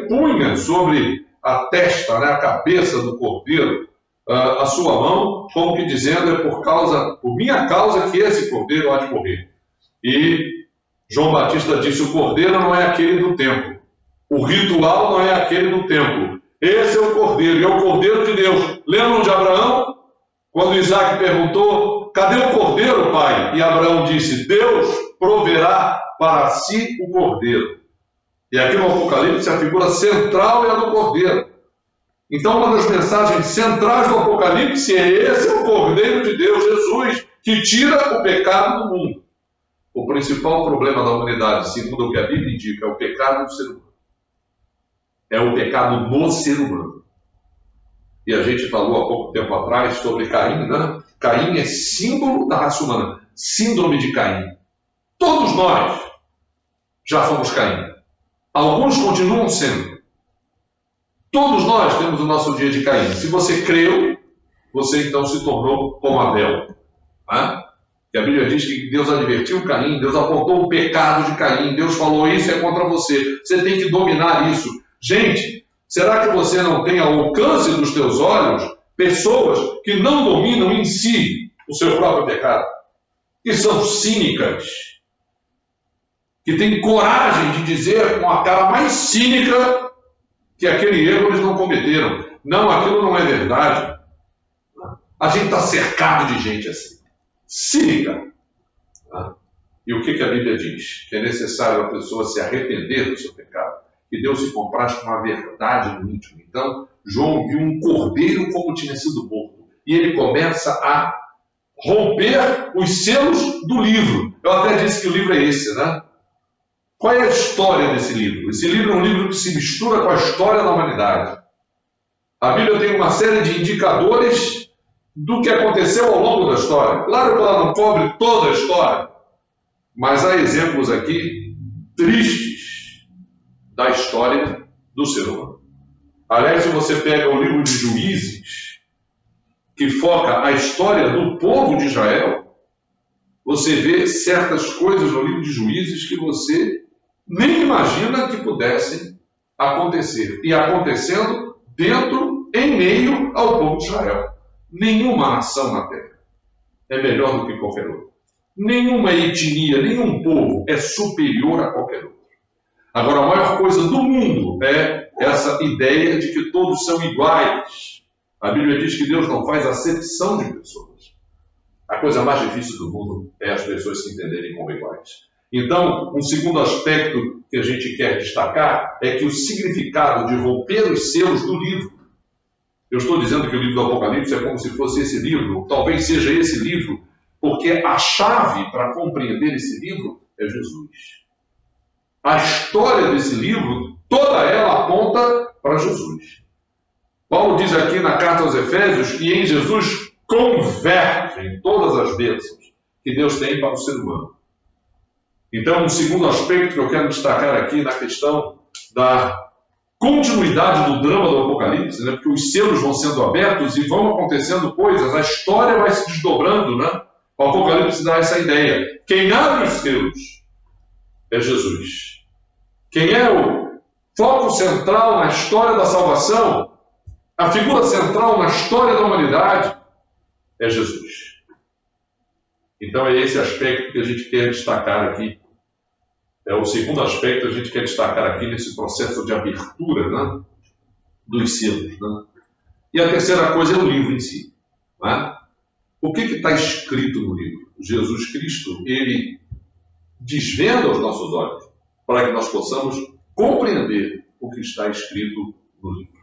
punha sobre a testa, né, a cabeça do cordeiro, a sua mão, como que dizendo, é por minha causa que esse cordeiro há de morrer. E João Batista disse, o cordeiro não é aquele do templo. O ritual não é aquele do templo. Esse é o cordeiro, e é o cordeiro de Deus. Lembram de Abraão? Quando Isaac perguntou, cadê o cordeiro, pai? E Abraão disse, Deus proverá para si o cordeiro. E aqui no Apocalipse a figura central é a do cordeiro. Então uma das mensagens centrais do Apocalipse é esse é o Cordeiro de Deus, Jesus, que tira o pecado do mundo. O principal problema da humanidade, segundo o que a Bíblia indica, é o pecado do ser humano. É o pecado no ser humano. E a gente falou há pouco tempo atrás sobre Caim, né? Caim é símbolo da raça humana. Síndrome de Caim. Todos nós já fomos Caim. Alguns continuam sendo. Todos nós temos o nosso dia de Caim. Se você creu, você então se tornou como Abel. Né? Que a Bíblia diz que Deus advertiu Caim, Deus apontou o pecado de Caim, Deus falou, isso é contra você. Você tem que dominar isso. Gente, será que você não tem ao alcance dos teus olhos pessoas que não dominam em si o seu próprio pecado? Que são cínicas. Que têm coragem de dizer com a cara mais cínica que aquele erro eles não cometeram. Não, aquilo não é verdade. A gente está cercado de gente assim, cínica. E o que a Bíblia diz? Que é necessário a pessoa se arrepender do seu pecado. Que Deus se compraste com a verdade no íntimo. Então, João viu um cordeiro como tinha sido morto. E ele começa a romper os selos do livro. Eu até disse que o livro é esse, né? Qual é a história desse livro? Esse livro é um livro que se mistura com a história da humanidade. A Bíblia tem uma série de indicadores do que aconteceu ao longo da história. Claro que ela não cobre toda a história, mas há exemplos aqui tristes da história do ser humano. Aliás, se você pega o livro de Juízes, que foca a história do povo de Israel, você vê certas coisas no livro de Juízes que você nem imagina que pudessem acontecer. E acontecendo dentro, em meio ao povo de Israel. Nenhuma nação na terra é melhor do que qualquer outra. Nenhuma etnia, nenhum povo é superior a qualquer outro. Agora, a maior coisa do mundo é essa ideia de que todos são iguais. A Bíblia diz que Deus não faz acepção de pessoas. A coisa mais difícil do mundo é as pessoas se entenderem como iguais. Então, um segundo aspecto que a gente quer destacar é que o significado de romper os selos do livro. Eu estou dizendo que o livro do Apocalipse é como se fosse esse livro, talvez seja esse livro, porque a chave para compreender esse livro é Jesus. A história desse livro, toda ela aponta para Jesus. Paulo diz aqui na carta aos Efésios que em Jesus convergem todas as bênçãos que Deus tem para o ser humano. Então, um segundo aspecto que eu quero destacar aqui na questão da continuidade do drama do Apocalipse, né? Porque os selos vão sendo abertos e vão acontecendo coisas, a história vai se desdobrando, né? O Apocalipse dá essa ideia. Quem abre os selos é Jesus. Quem é o foco central na história da salvação, a figura central na história da humanidade, é Jesus. Então é esse aspecto que a gente quer destacar aqui. É o segundo aspecto que a gente quer destacar aqui nesse processo de abertura, né, dos selos. Né? E a terceira coisa é o livro em si. Né? O que está escrito no livro? Jesus Cristo, ele desvenda os nossos olhos para que nós possamos compreender o que está escrito no livro.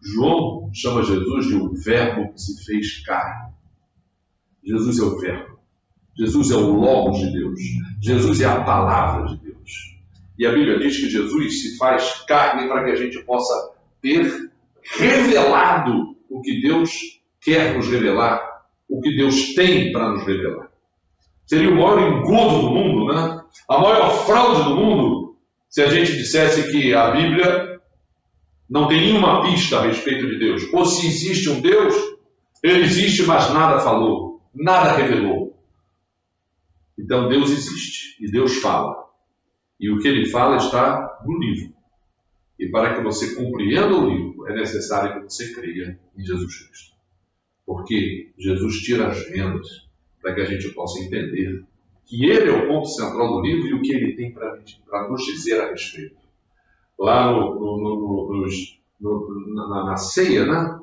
João chama Jesus de o Verbo que se fez carne. Jesus é o Verbo. Jesus é o Logos de Deus. Jesus é a Palavra de Deus. E a Bíblia diz que Jesus se faz carne para que a gente possa ter revelado o que Deus quer nos revelar, o que Deus tem para nos revelar. Seria o maior engodo do mundo, né? A maior fraude do mundo, se a gente dissesse que a Bíblia não tem nenhuma pista a respeito de Deus. Ou se existe um Deus, ele existe, mas nada falou, nada revelou. Então Deus existe e Deus fala. E o que ele fala está no livro. E para que você compreenda o livro, é necessário que você creia em Jesus Cristo. Porque Jesus tira as vendas para que a gente possa entender que ele é o ponto central do livro e o que ele tem para nos dizer a respeito. Lá na ceia, né?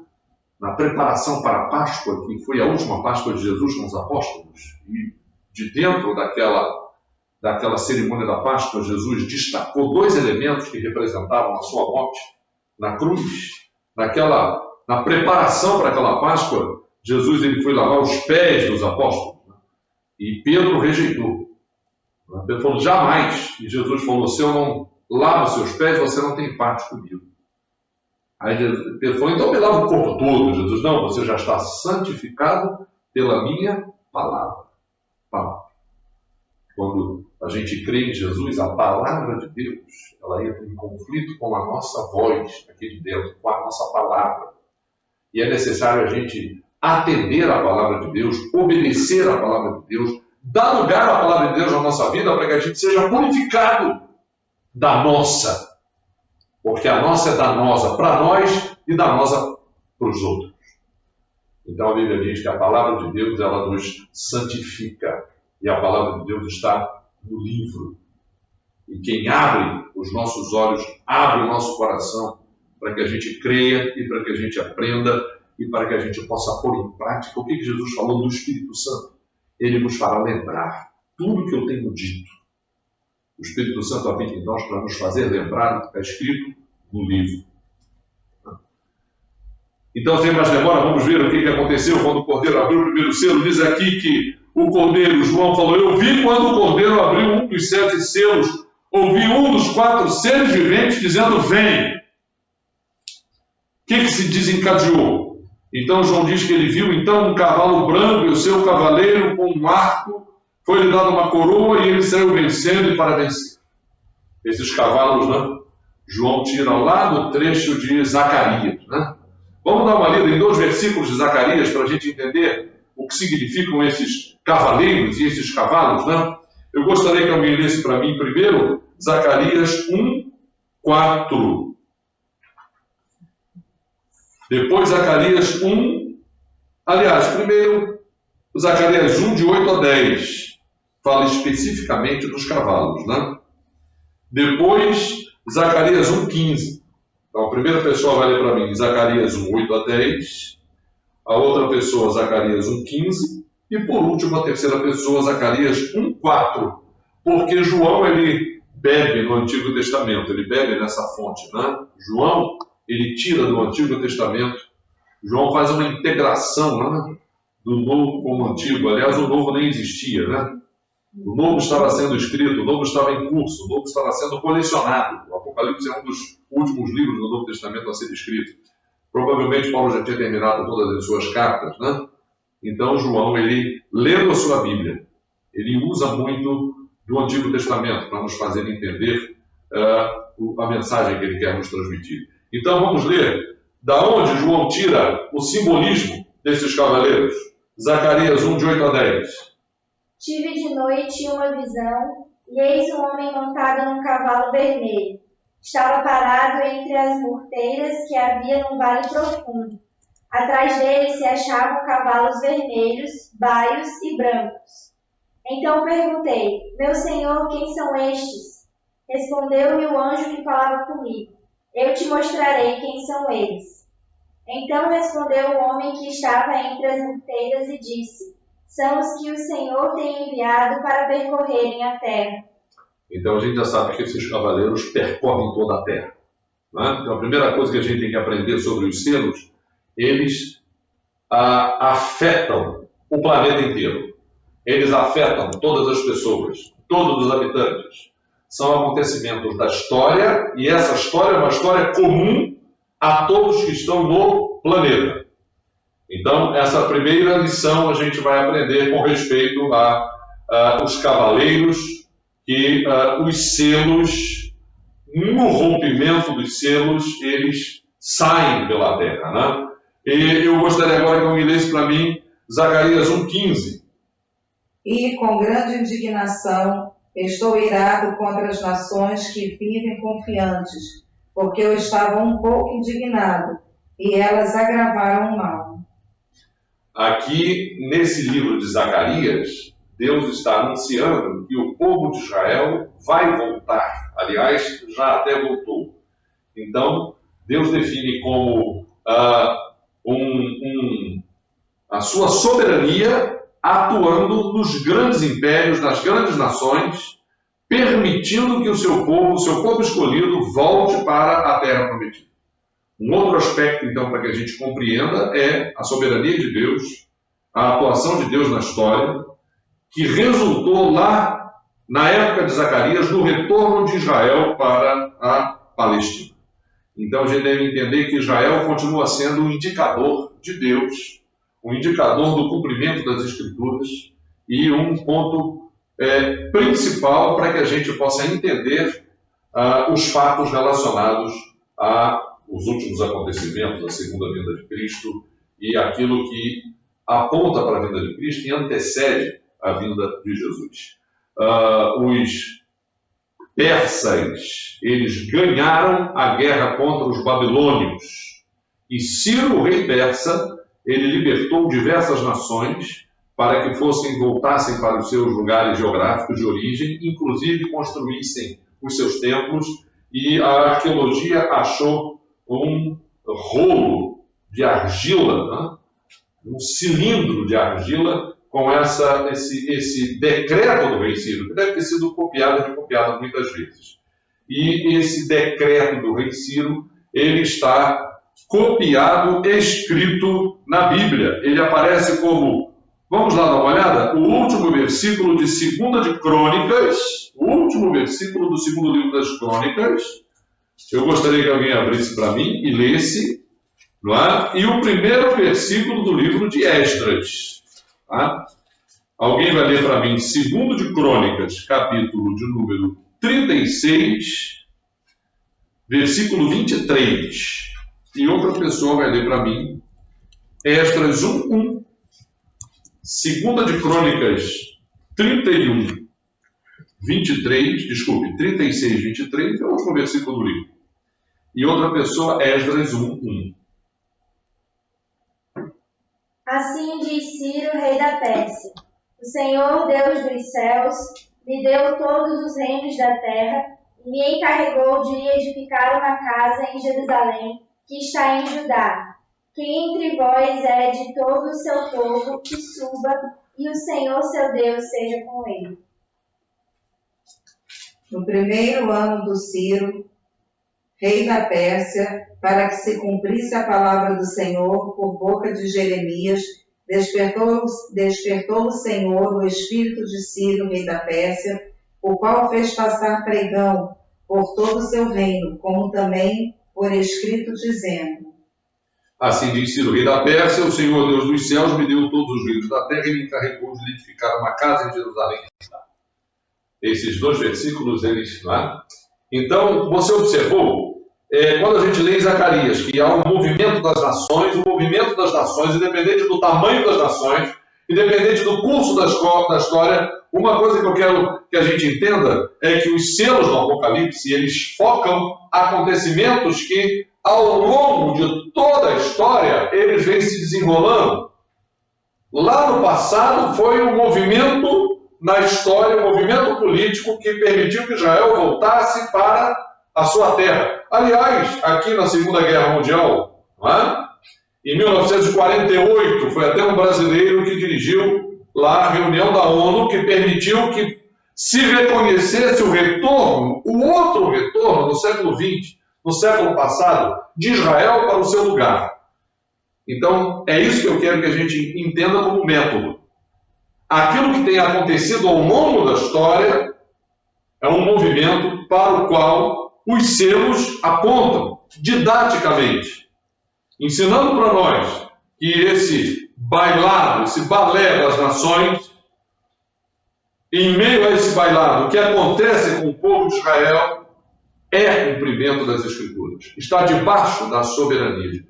Na preparação para a Páscoa, que foi a última Páscoa de Jesus com os apóstolos, e de dentro daquela cerimônia da Páscoa, Jesus destacou dois elementos que representavam a sua morte na cruz. Na preparação para aquela Páscoa, Jesus ele foi lavar os pés dos apóstolos. Né? E Pedro rejeitou. Pedro falou, jamais. E Jesus falou, se eu não lavo os seus pés, você não tem parte comigo. Aí Pedro falou, então me lava o corpo todo. Jesus, não, você já está santificado pela minha palavra. Quando a gente crê em Jesus, a palavra de Deus, ela entra em conflito com a nossa voz aqui de dentro, com a nossa palavra. E é necessário a gente atender à palavra de Deus, obedecer à palavra de Deus, dar lugar à palavra de Deus na nossa vida para que a gente seja purificado da nossa. Porque a nossa é danosa para nós e danosa para os outros. Então a Bíblia diz que a palavra de Deus, ela nos santifica. E a palavra de Deus está no livro. E quem abre os nossos olhos, abre o nosso coração para que a gente creia e para que a gente aprenda e para que a gente possa pôr em prática o que Jesus falou do Espírito Santo. Ele nos fará lembrar tudo que eu tenho dito. O Espírito Santo habita em nós para nos fazer lembrar o que está escrito no livro. Então, sem mais demora, vamos ver o que aconteceu quando o Cordeiro abriu o primeiro selo. Diz aqui que o Cordeiro, João falou, eu vi quando o Cordeiro abriu um dos 7 selos, ouvi um dos 4 seres viventes dizendo, vem. O que se desencadeou? Então, João diz que ele viu então um cavalo branco e o seu cavaleiro com um arco, foi-lhe dado uma coroa e ele saiu vencendo e para vencer. Esses cavalos, né? João tira lá do trecho de Zacarias, né? Vamos dar uma lida em 2 versículos de Zacarias para a gente entender o que significam esses cavaleiros e esses cavalos, né? Eu gostaria que alguém lesse para mim primeiro Zacarias 1, 4. Depois Zacarias 1, aliás, primeiro Zacarias 1, de 8 a 10. Fala especificamente dos cavalos, né? Depois Zacarias 1, 15. Então, a primeira pessoa vai ler para mim Zacarias 1, 8 a 10. A outra pessoa, Zacarias 1, 15. E, por último, a terceira pessoa, Zacarias 1, 4. Porque João, ele bebe no Antigo Testamento, ele bebe nessa fonte, né? João, ele tira do Antigo Testamento. João faz uma integração, né? Do Novo com o Antigo. Aliás, o Novo nem existia, né? O Novo estava sendo escrito, o Novo estava em curso, o Novo estava sendo colecionado. O Apocalipse é um dos últimos livros do Novo Testamento a ser escrito. Provavelmente Paulo já tinha terminado todas as suas cartas, né? Então João, ele lendo a sua Bíblia, ele usa muito do Antigo Testamento para nos fazer entender a mensagem que ele quer nos transmitir. Então vamos ler da onde João tira o simbolismo desses cavaleiros. Zacarias 1, de 8 a 10. Tive de noite uma visão, e eis um homem montado num cavalo vermelho. Estava parado entre as morteiras que havia num vale profundo. Atrás dele se achavam cavalos vermelhos, baios e brancos. Então perguntei, meu senhor, quem são estes? Respondeu-me o anjo que falava comigo, eu te mostrarei quem são eles. Então respondeu o homem que estava entre as morteiras e disse, são os que o Senhor tem enviado para percorrerem a terra. Então a gente já sabe que esses cavaleiros percorrem toda a terra, né? Então a primeira coisa que a gente tem que aprender sobre os selos, eles afetam o planeta inteiro. Eles afetam todas as pessoas, todos os habitantes. São acontecimentos da história, e essa história é uma história comum a todos que estão no planeta. Então, essa primeira lição a gente vai aprender com respeito aos cavaleiros e os selos, no rompimento dos selos, eles saem pela terra, né? E eu gostaria agora que eu me lesse para mim Zacarias 1,15. E com grande indignação estou irado contra as nações que vivem confiantes, porque eu estava um pouco indignado, e elas agravaram o mal. Aqui, nesse livro de Zacarias, Deus está anunciando que o povo de Israel vai voltar. Aliás, já até voltou. Então, Deus define como a sua soberania atuando nos grandes impérios, nas grandes nações, permitindo que o seu povo escolhido, volte para a terra prometida. Um outro aspecto, então, para que a gente compreenda é a soberania de Deus, a atuação de Deus na história, que resultou lá, na época de Zacarias, no retorno de Israel para a Palestina. Então, a gente deve entender que Israel continua sendo um indicador de Deus, um indicador do cumprimento das Escrituras e um ponto principal para que a gente possa entender os fatos relacionados aos últimos acontecimentos, a segunda vinda de Cristo e aquilo que aponta para a vinda de Cristo e antecede a vinda de Jesus. Os persas, eles ganharam a guerra contra os babilônios. E Ciro, o rei persa, ele libertou diversas nações para que voltassem para os seus lugares geográficos de origem, inclusive construíssem os seus templos, e a arqueologia achou um rolo de argila, né? Um cilindro de argila com esse decreto do rei Ciro, que deve ter sido copiado e recopiado muitas vezes. E esse decreto do rei Ciro, ele está copiado, escrito na Bíblia. Ele aparece como, vamos lá dar uma olhada, o último versículo de 2 de Crônicas, o último versículo do 2º livro das Crônicas. Eu gostaria que alguém abrisse para mim e lesse, não é? E o primeiro versículo do livro de Esdras. Tá? Alguém vai ler para mim 2 de Crônicas, capítulo de número 36, versículo 23. E outra pessoa vai ler para mim Esdras 1:1. 2 de Crônicas 31, 23, desculpe, 36, 23 é o último versículo do livro. E outra pessoa, Esdras 1:1. Assim diz Ciro, rei da Pérsia: o Senhor, Deus dos céus, me deu todos os reinos da terra e me encarregou de lhe edificar uma casa em Jerusalém, que está em Judá. Quem entre vós é de todo o seu povo, que suba, e o Senhor seu Deus seja com ele. No primeiro ano do Ciro, rei da Pérsia, para que se cumprisse a palavra do Senhor por boca de Jeremias, despertou o Senhor o espírito de Ciro, rei da Pérsia, o qual fez passar pregão por todo o seu reino, como também por escrito, dizendo: Assim diz Ciro, rei da Pérsia: o Senhor Deus dos céus me deu todos os reinos da terra e me encarregou de edificar uma casa em Jerusalém. Esses dois versículos, eles... Né? Então, você observou, quando a gente lê em Zacarias, que há um movimento das nações, independente do tamanho das nações, independente do curso da história, uma coisa que eu quero que a gente entenda é que os selos do Apocalipse, eles focam acontecimentos que, ao longo de toda a história, eles vêm se desenrolando. Lá no passado foi um movimento na história, um movimento político que permitiu que Israel voltasse para a sua terra. Aliás, aqui na Segunda Guerra Mundial, não é? Em 1948, foi até um brasileiro que dirigiu lá a reunião da ONU que permitiu que se reconhecesse o retorno, o outro retorno no século XX, no século passado, de Israel para o seu lugar. Então, é isso que eu quero que a gente entenda como método. Aquilo que tem acontecido ao longo da história é um movimento para o qual os selos apontam didaticamente, ensinando para nós que esse bailado, esse balé das nações, em meio a esse bailado, o que acontece com o povo de Israel é cumprimento das Escrituras. Está debaixo da soberania de Deus.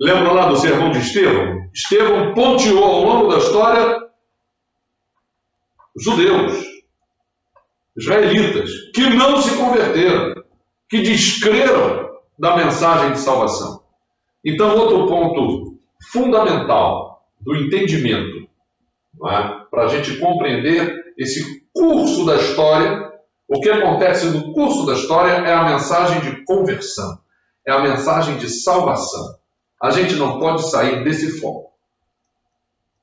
Lembra lá do sermão de Estevão? Estevão ponteou ao longo da história judeus, israelitas, que não se converteram, que descreram da mensagem de salvação. Então, outro ponto fundamental do entendimento, para a gente compreender esse curso da história, o que acontece no curso da história é a mensagem de conversão, é a mensagem de salvação. A gente não pode sair desse foco.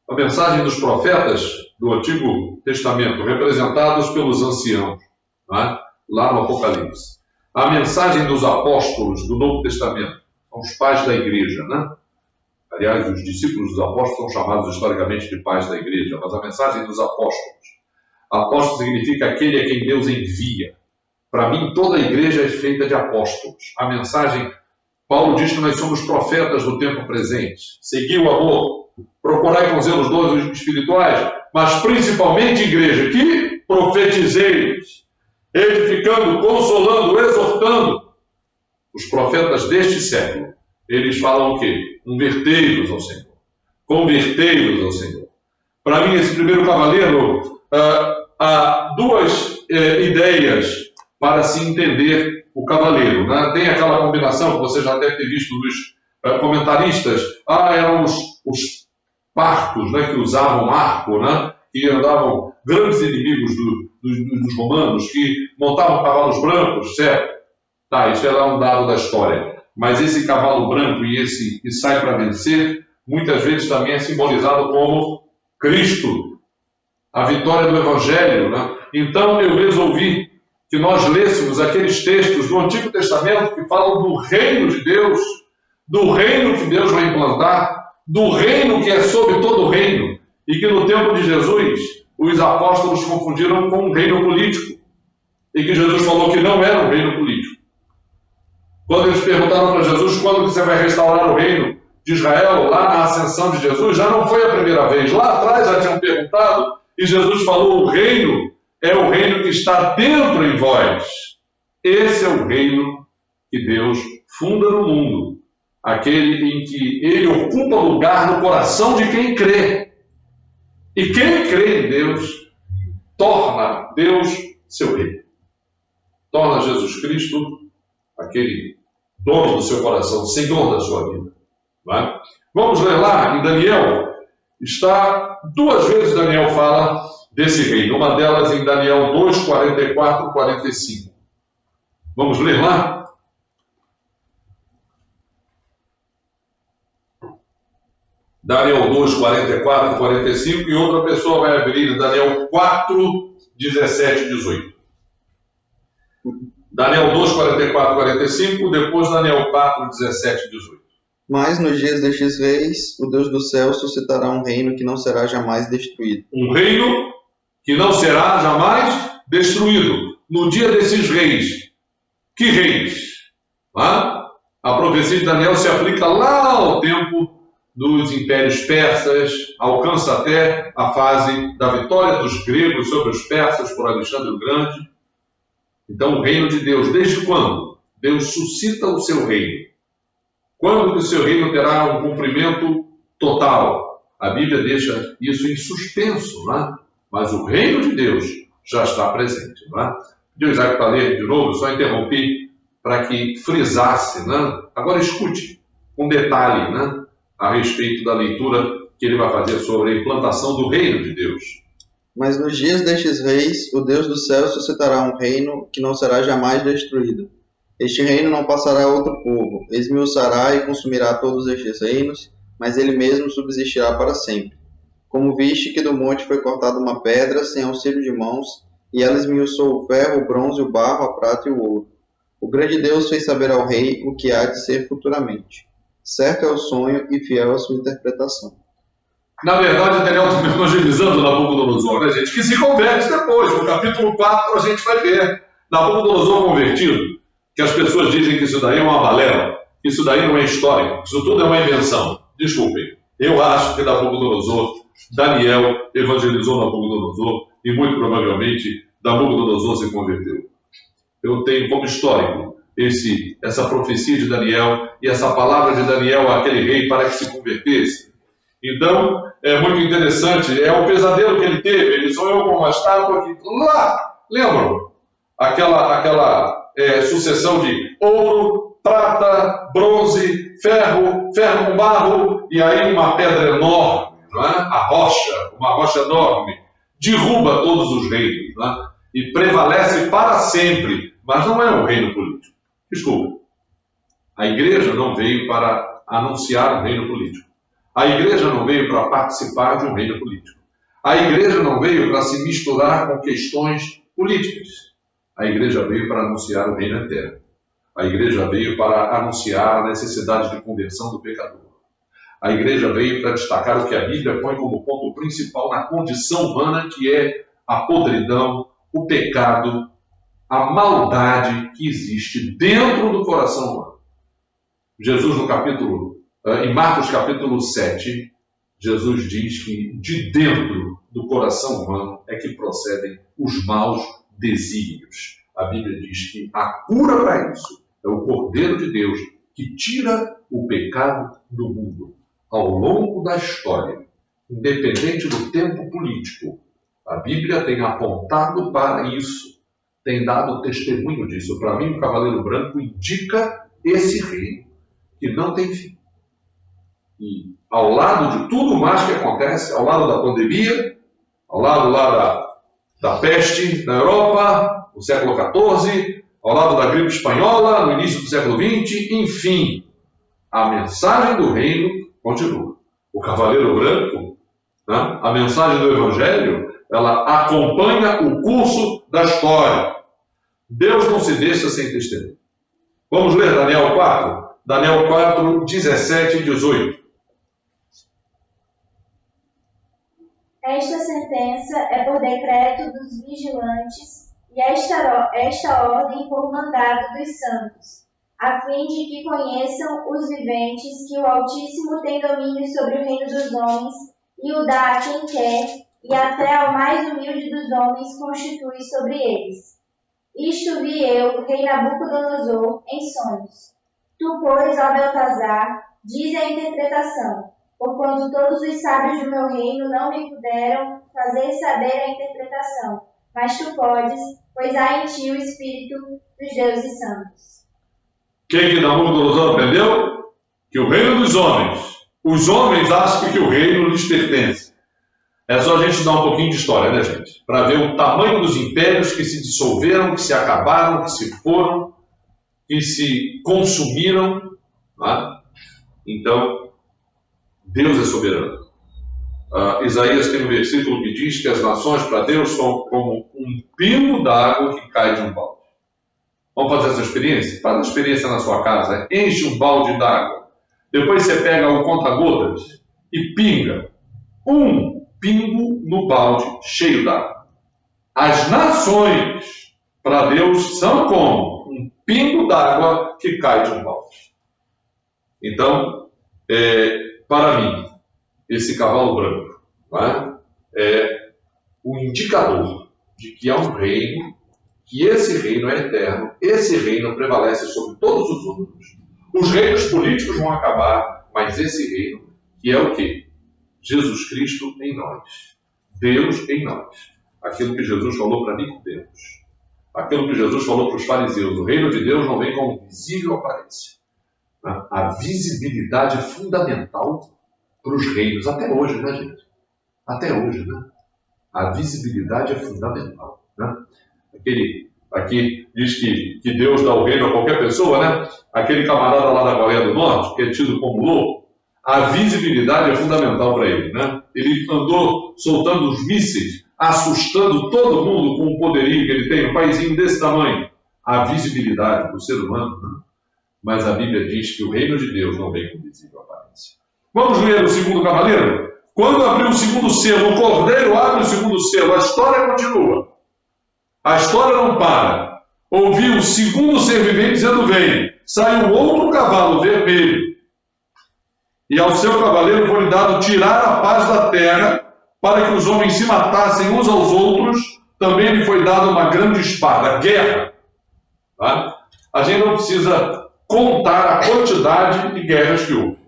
A mensagem dos profetas do Antigo Testamento, representados pelos anciãos, lá no Apocalipse. A mensagem dos apóstolos do Novo Testamento, são os pais da igreja, Aliás, os discípulos dos apóstolos são chamados historicamente de pais da igreja, mas a mensagem dos apóstolos. Apóstolo significa aquele a quem Deus envia. Para mim, toda a igreja é feita de apóstolos. A mensagem Paulo diz que nós somos profetas do tempo presente. Segui o amor, procurai com zelo os dons espirituais, mas principalmente, igreja, que profetizeis, edificando, consolando, exortando. Os profetas deste século, eles falam o quê? Convertei-vos ao Senhor. Convertei-vos ao Senhor. Para mim, esse primeiro cavaleiro, há duas ideias para se entender o cavaleiro. Né? Tem aquela combinação que você já deve ter visto nos comentaristas. Eram os partos, né, que usavam arco, né, que andavam grandes inimigos dos romanos, que montavam cavalos brancos, certo? Tá, isso era um dado da história. Mas esse cavalo branco e esse que sai para vencer, muitas vezes também é simbolizado como Cristo, a vitória do Evangelho. Né? Então eu resolvi que nós lêssemos aqueles textos do Antigo Testamento que falam do reino de Deus, do reino que Deus vai implantar, do reino que é sobre todo o reino, e que no tempo de Jesus os apóstolos confundiram com um reino político, e que Jesus falou que não era um reino político. Quando eles perguntaram para Jesus quando você vai restaurar o reino de Israel, lá na ascensão de Jesus, já não foi a primeira vez. Lá atrás já tinham perguntado, e Jesus falou: o reino é o reino que está dentro em vós. Esse é o reino que Deus funda no mundo, aquele em que ele ocupa lugar no coração de quem crê. E quem crê em Deus torna Deus seu rei. Torna Jesus Cristo aquele dono do seu coração, Senhor da sua vida. Vai? Vamos ler lá em Daniel. Está duas vezes Daniel fala desse reino. Uma delas em Daniel 2, 44 e 45. Vamos ler lá? Daniel 2, 44 e 45. E outra pessoa vai abrir Daniel 4, 17 e 18. Daniel 2, 44 e 45. Depois Daniel 4, 17 e 18. Mas nos dias destes reis, o Deus do céu suscitará um reino que não será jamais destruído. Um reino que não será jamais destruído. No dia desses reis. Que reis? A profecia de Daniel se aplica lá ao tempo dos impérios persas, alcança até a fase da vitória dos gregos sobre os persas por Alexandre o Grande. Então, o reino de Deus, desde quando? Deus suscita o seu reino. Quando que o seu reino terá um cumprimento total? A Bíblia deixa isso em suspenso, né? Mas o reino de Deus já está presente. Né? Pediu Isaac para ler de novo, só interrompi para que frisasse. Né? Agora escute com detalhe, né? A respeito da leitura que ele vai fazer sobre a implantação do reino de Deus. Mas nos dias destes reis, o Deus do céu suscitará um reino que não será jamais destruído. Este reino não passará a outro povo, esmiuçará e consumirá todos estes reinos, mas ele mesmo subsistirá para sempre. Como viste que do monte foi cortada uma pedra sem auxílio de mãos, e ela esmiuçou o ferro, o bronze, o barro, a prata e o ouro. O grande Deus fez saber ao rei o que há de ser futuramente. Certo é o sonho e fiel a sua interpretação. Na verdade, Daniel está evangelizando Nabucodonosor, né, gente? Que se converte depois. No capítulo 4 a gente vai ver Nabucodonosor convertido. Que as pessoas dizem que isso daí é uma balela, que isso daí não é histórico, isso tudo é uma invenção. Desculpem, eu acho que Daniel evangelizou Nabucodonosor e muito provavelmente Nabucodonosor se converteu. Eu tenho como histórico essa profecia de Daniel e essa palavra de Daniel àquele rei para que se convertesse. Então, é muito interessante, é o pesadelo que ele teve. Ele sonhou com uma estátua que lá, lembram? Aquela sucessão de ouro, prata, bronze, ferro com barro, e aí uma pedra enorme, não é? Uma rocha enorme, derruba todos os reinos, não é? E prevalece para sempre, mas não é um reino político. Desculpa, a igreja não veio para anunciar um reino político. A igreja não veio para participar de um reino político. A igreja não veio para se misturar com questões políticas. A igreja veio para anunciar o reino eterno. A igreja veio para anunciar a necessidade de conversão do pecador. A igreja veio para destacar o que a Bíblia põe como ponto principal na condição humana, que é a podridão, o pecado, a maldade que existe dentro do coração humano. Jesus em Marcos capítulo 7, Jesus diz que de dentro do coração humano é que procedem os maus desígnios. A Bíblia diz que a cura para isso é o Cordeiro de Deus que tira o pecado do mundo. Ao longo da história, independente do tempo político, a Bíblia tem apontado para isso, tem dado testemunho disso. Para mim, o Cavaleiro Branco indica esse reino que não tem fim. E ao lado de tudo mais que acontece, ao lado da pandemia, ao lado lá da peste na Europa, no século XIV, ao lado da gripe espanhola, no início do século XX, enfim, a mensagem do reino continua. O Cavaleiro Branco, né, a mensagem do Evangelho, ela acompanha o curso da história. Deus não se deixa sem testemunho. Vamos ler Daniel 4? Daniel 4, 17 e 18. Esta sentença é por decreto dos vigilantes e esta ordem por mandado dos santos, a fim de que conheçam os viventes que o Altíssimo tem domínio sobre o reino dos homens e o dá a quem quer, e até ao mais humilde dos homens constitui sobre eles. Isto vi eu, rei Nabucodonosor, em sonhos. Tu, pois, ó Beltazar, dize a interpretação, porquanto todos os sábios do meu reino não me puderam fazer saber a interpretação, mas tu podes, pois há em ti o Espírito dos deuses santos. Quem que Nabucodonosor aprendeu? Que o reino dos homens, os homens acham que o reino lhes pertence. É só a gente dar um pouquinho de história, né, gente? Para ver o tamanho dos impérios que se dissolveram, que se acabaram, que se foram, que se consumiram. Né? Então, Deus é soberano. Isaías tem um versículo que diz que as nações para Deus são como um pingo d'água que cai de um balde. Vamos fazer essa experiência? Faz a experiência na sua casa. Enche um balde d'água. Depois você pega o conta-gotas e pinga um pingo no balde cheio d'água. As nações para Deus são como um pingo d'água que cai de um balde. Então, para mim, esse cavalo branco, né, é o indicador de que há um reino, que esse reino é eterno, esse reino prevalece sobre todos os outros. Os reinos políticos vão acabar, mas esse reino, que é o quê? Jesus Cristo em nós. Deus em nós. Aquilo que Jesus falou para Nicodemos. Aquilo que Jesus falou para os fariseus. O reino de Deus não vem como visível aparência. A visibilidade é fundamental para os reinos, até hoje, né, gente? Até hoje, né? A visibilidade é fundamental, né? Aqui diz que Deus dá o reino a qualquer pessoa, né? Aquele camarada lá da Coreia do Norte, que é tido como louco, a visibilidade é fundamental para ele, né? Ele andou soltando os mísseis, assustando todo mundo com o poderio que ele tem, um paizinho desse tamanho. A visibilidade do ser humano, né? Mas a Bíblia diz que o reino de Deus não vem com visível aparência. Vamos ler o segundo cavaleiro? Quando abriu o segundo selo, o cordeiro abre o segundo selo, a história continua. A história não para. Ouvi o segundo ser vivente dizendo: vem. Saiu outro cavalo vermelho. E ao seu cavaleiro foi dado tirar a paz da terra, para que os homens se matassem uns aos outros. Também lhe foi dada uma grande espada, guerra. Tá? A gente não precisa contar a quantidade de guerras que houve.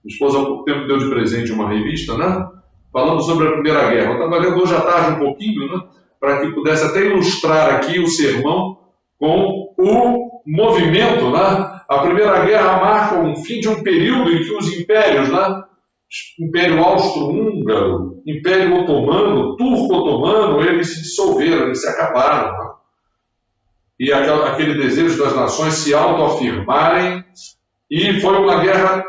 Minha esposa há pouco tempo deu de presente uma revista, né? Falando sobre a Primeira Guerra. Eu estava lendo hoje à tarde um pouquinho, né? Para que pudesse até ilustrar aqui o sermão com o movimento, né? A Primeira Guerra marca o fim de um período em que os impérios, né? Império Austro-Húngaro, Império Otomano, Turco-Otomano, eles se dissolveram, eles se acabaram. Né? E aquele desejo das nações se autoafirmarem, e foi uma guerra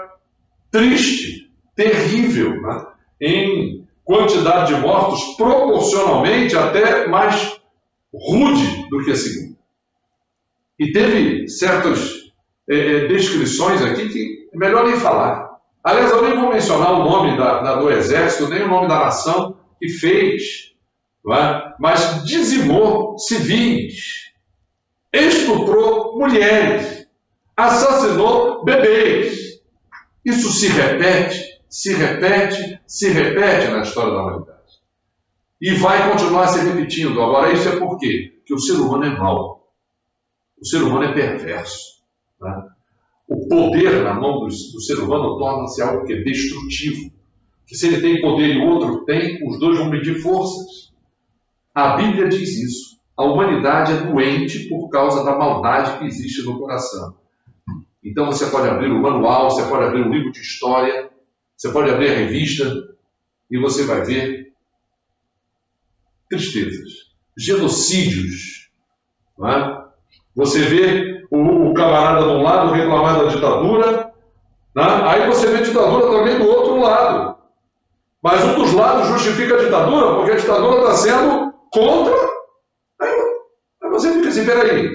triste, terrível, né? Em quantidade de mortos proporcionalmente até mais rude do que a segunda. E teve certas descrições aqui que é melhor nem falar. Aliás, eu nem vou mencionar o nome do exército, nem o nome da nação que fez, não é? Mas dizimou civis, estuprou mulheres, assassinou bebês. Isso se repete na história da humanidade. E vai continuar se repetindo. Agora, isso é por quê? Porque o ser humano é mau. O ser humano é perverso. Né? O poder na mão do ser humano torna-se algo que é destrutivo. Que se ele tem poder e o outro tem, os dois vão medir forças. A Bíblia diz isso. A humanidade é doente por causa da maldade que existe no coração. Então você pode abrir o manual, você pode abrir um livro de história, você pode abrir a revista e você vai ver tristezas, genocídios. Não é? Você vê o camarada de um lado reclamar da ditadura, né? Aí você vê a ditadura também do outro lado. Mas um dos lados justifica a ditadura porque a ditadura está sendo contra. Aí você fica assim, peraí.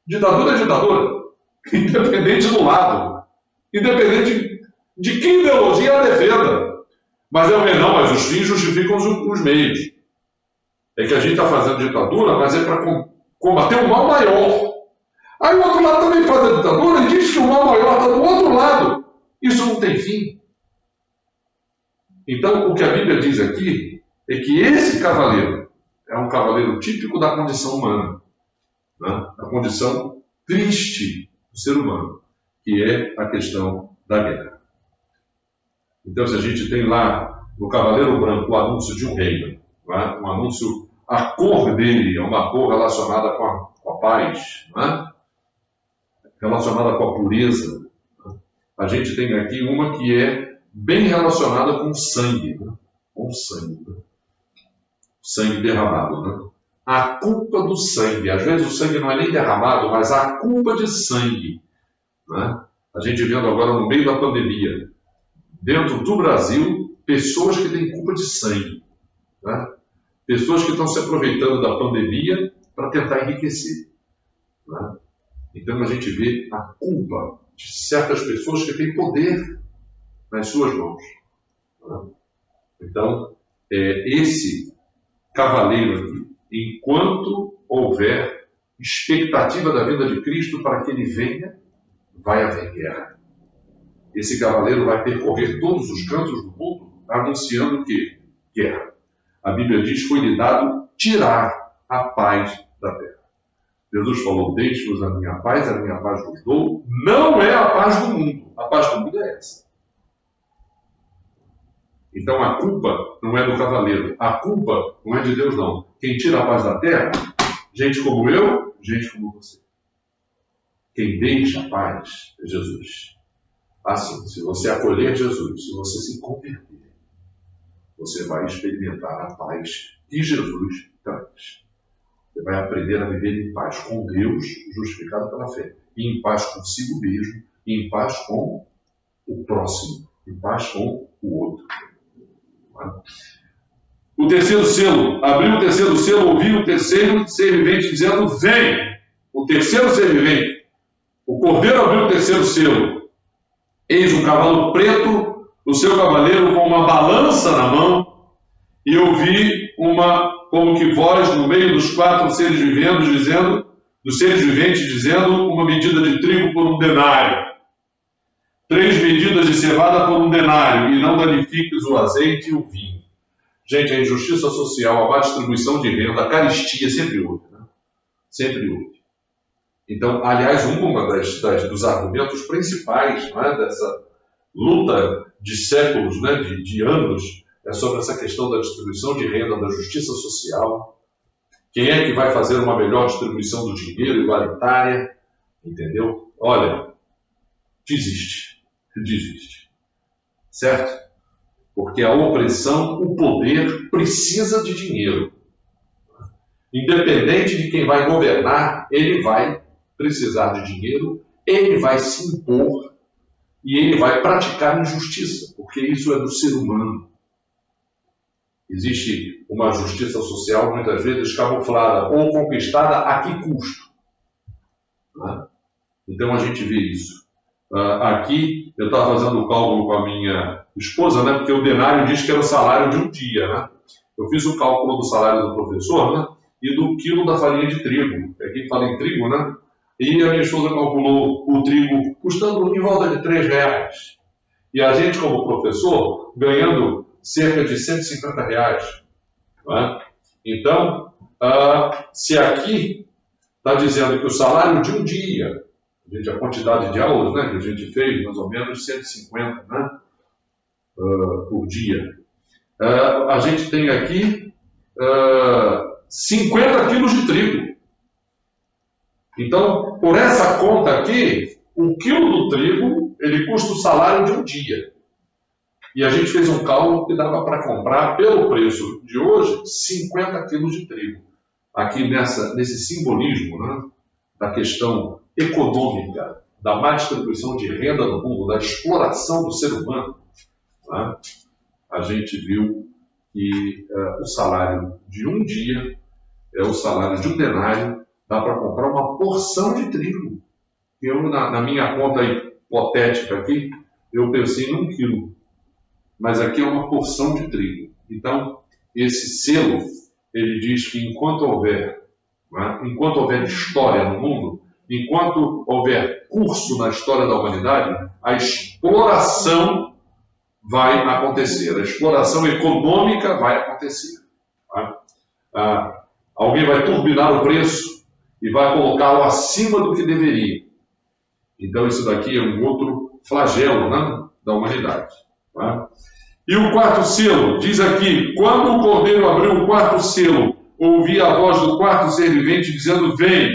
Ditadura é ditadura. Independente do lado. Independente de que ideologia ela defenda. Mas mas os fins justificam os meios. É que a gente está fazendo ditadura, mas é para combater um mal maior. Aí o outro lado também faz a ditadura e diz que o mal maior está do outro lado. Isso não tem fim. Então, o que a Bíblia diz aqui é que esse cavaleiro é um cavaleiro típico da condição humana, né? A condição triste do ser humano, que é a questão da guerra. Então, se a gente tem lá no Cavaleiro Branco o anúncio de um reino, né? Um anúncio, a cor dele é uma cor relacionada com a paz, né? Relacionada com a pureza. Né? A gente tem aqui uma que é bem relacionada com o sangue, né? Com o sangue. Né? Sangue derramado. Né? A culpa do sangue. Às vezes o sangue não é nem derramado, mas a culpa de sangue. Né? A gente vendo agora no meio da pandemia, dentro do Brasil, pessoas que têm culpa de sangue. Né? Pessoas que estão se aproveitando da pandemia para tentar enriquecer. Né? Então a gente vê a culpa de certas pessoas que têm poder nas suas mãos. Então, esse cavaleiro aqui, enquanto houver expectativa da vinda de Cristo para que ele venha, vai haver guerra. Esse cavaleiro vai percorrer todos os cantos do mundo anunciando que guerra. A Bíblia diz que foi-lhe dado tirar a paz da terra. Jesus falou, deixe-vos a minha paz vos dou. Não é a paz do mundo. A paz do mundo é essa. Então a culpa não é do cavaleiro. A culpa não é de Deus, não. Quem tira a paz da terra, gente como eu, gente como você. Quem deixa a paz é Jesus. Assim, se você acolher Jesus, se você se converter, você vai experimentar a paz que Jesus traz. Você vai aprender a viver em paz com Deus, justificado pela fé. E em paz consigo mesmo, e em paz com o próximo, em paz com o outro. O terceiro selo, abriu o terceiro selo, ouviu o terceiro ser vivente dizendo, vem! O terceiro ser vivente. O cordeiro abriu o terceiro selo. Eis um cavalo preto, o seu cavaleiro com uma balança na mão, e eu vi como que voz no meio dos quatro seres viventes dizendo, uma medida de trigo por um denário. 3 medidas de cevada por um denário, e não danifiques o azeite e o vinho. Gente, a injustiça social, a má distribuição de renda, a caristia sempre houve. Né? Sempre houve. Então, aliás, uma dos argumentos principais, né, dessa luta de séculos, né, de anos, é sobre essa questão da distribuição de renda, da justiça social. Quem é que vai fazer uma melhor distribuição do dinheiro, igualitária? Entendeu? Olha, desiste. Certo? Porque a opressão, o poder, precisa de dinheiro. Independente de quem vai governar, ele vai precisar de dinheiro, ele vai se impor e ele vai praticar injustiça, porque isso é do ser humano. Existe uma justiça social muitas vezes camuflada ou conquistada a que custo? Né? Então a gente vê isso. Aqui eu estava fazendo o cálculo com a minha esposa, né? Porque o denário diz que era o salário de um dia. Né? Eu fiz o cálculo do salário do professor, né? E do quilo da farinha de trigo. É quem fala em trigo, né? E a minha esposa calculou o trigo custando em volta de R$3. E a gente, como professor, ganhando cerca de R$150. Não é? Então, se aqui está dizendo que o salário de um dia, a quantidade de aulas, né, que a gente fez, mais ou menos 150, né, por dia, a gente tem aqui 50 quilos de trigo. Então, por essa conta aqui, o quilo do trigo, ele custa o salário de um dia. E a gente fez um cálculo que dava para comprar, pelo preço de hoje, 50 quilos de trigo. Aqui nesse simbolismo, né, da questão econômica, da má distribuição de renda no mundo, da exploração do ser humano, né, a gente viu que o salário de um dia é o salário de um denário, dá para comprar uma porção de trigo. Eu, na minha conta hipotética aqui, eu pensei em 1 quilo. Mas aqui é uma porção de trigo. Então, esse selo, ele diz que enquanto houver história no mundo, enquanto houver curso na história da humanidade, a exploração vai acontecer, a exploração econômica vai acontecer. Tá? Alguém vai turbinar o preço e vai colocá-lo acima do que deveria. Então, isso daqui é um outro flagelo, né, da humanidade. Tá? E o quarto selo, diz aqui, quando o cordeiro abriu o quarto selo, ouvi a voz do quarto ser vivente dizendo, vem,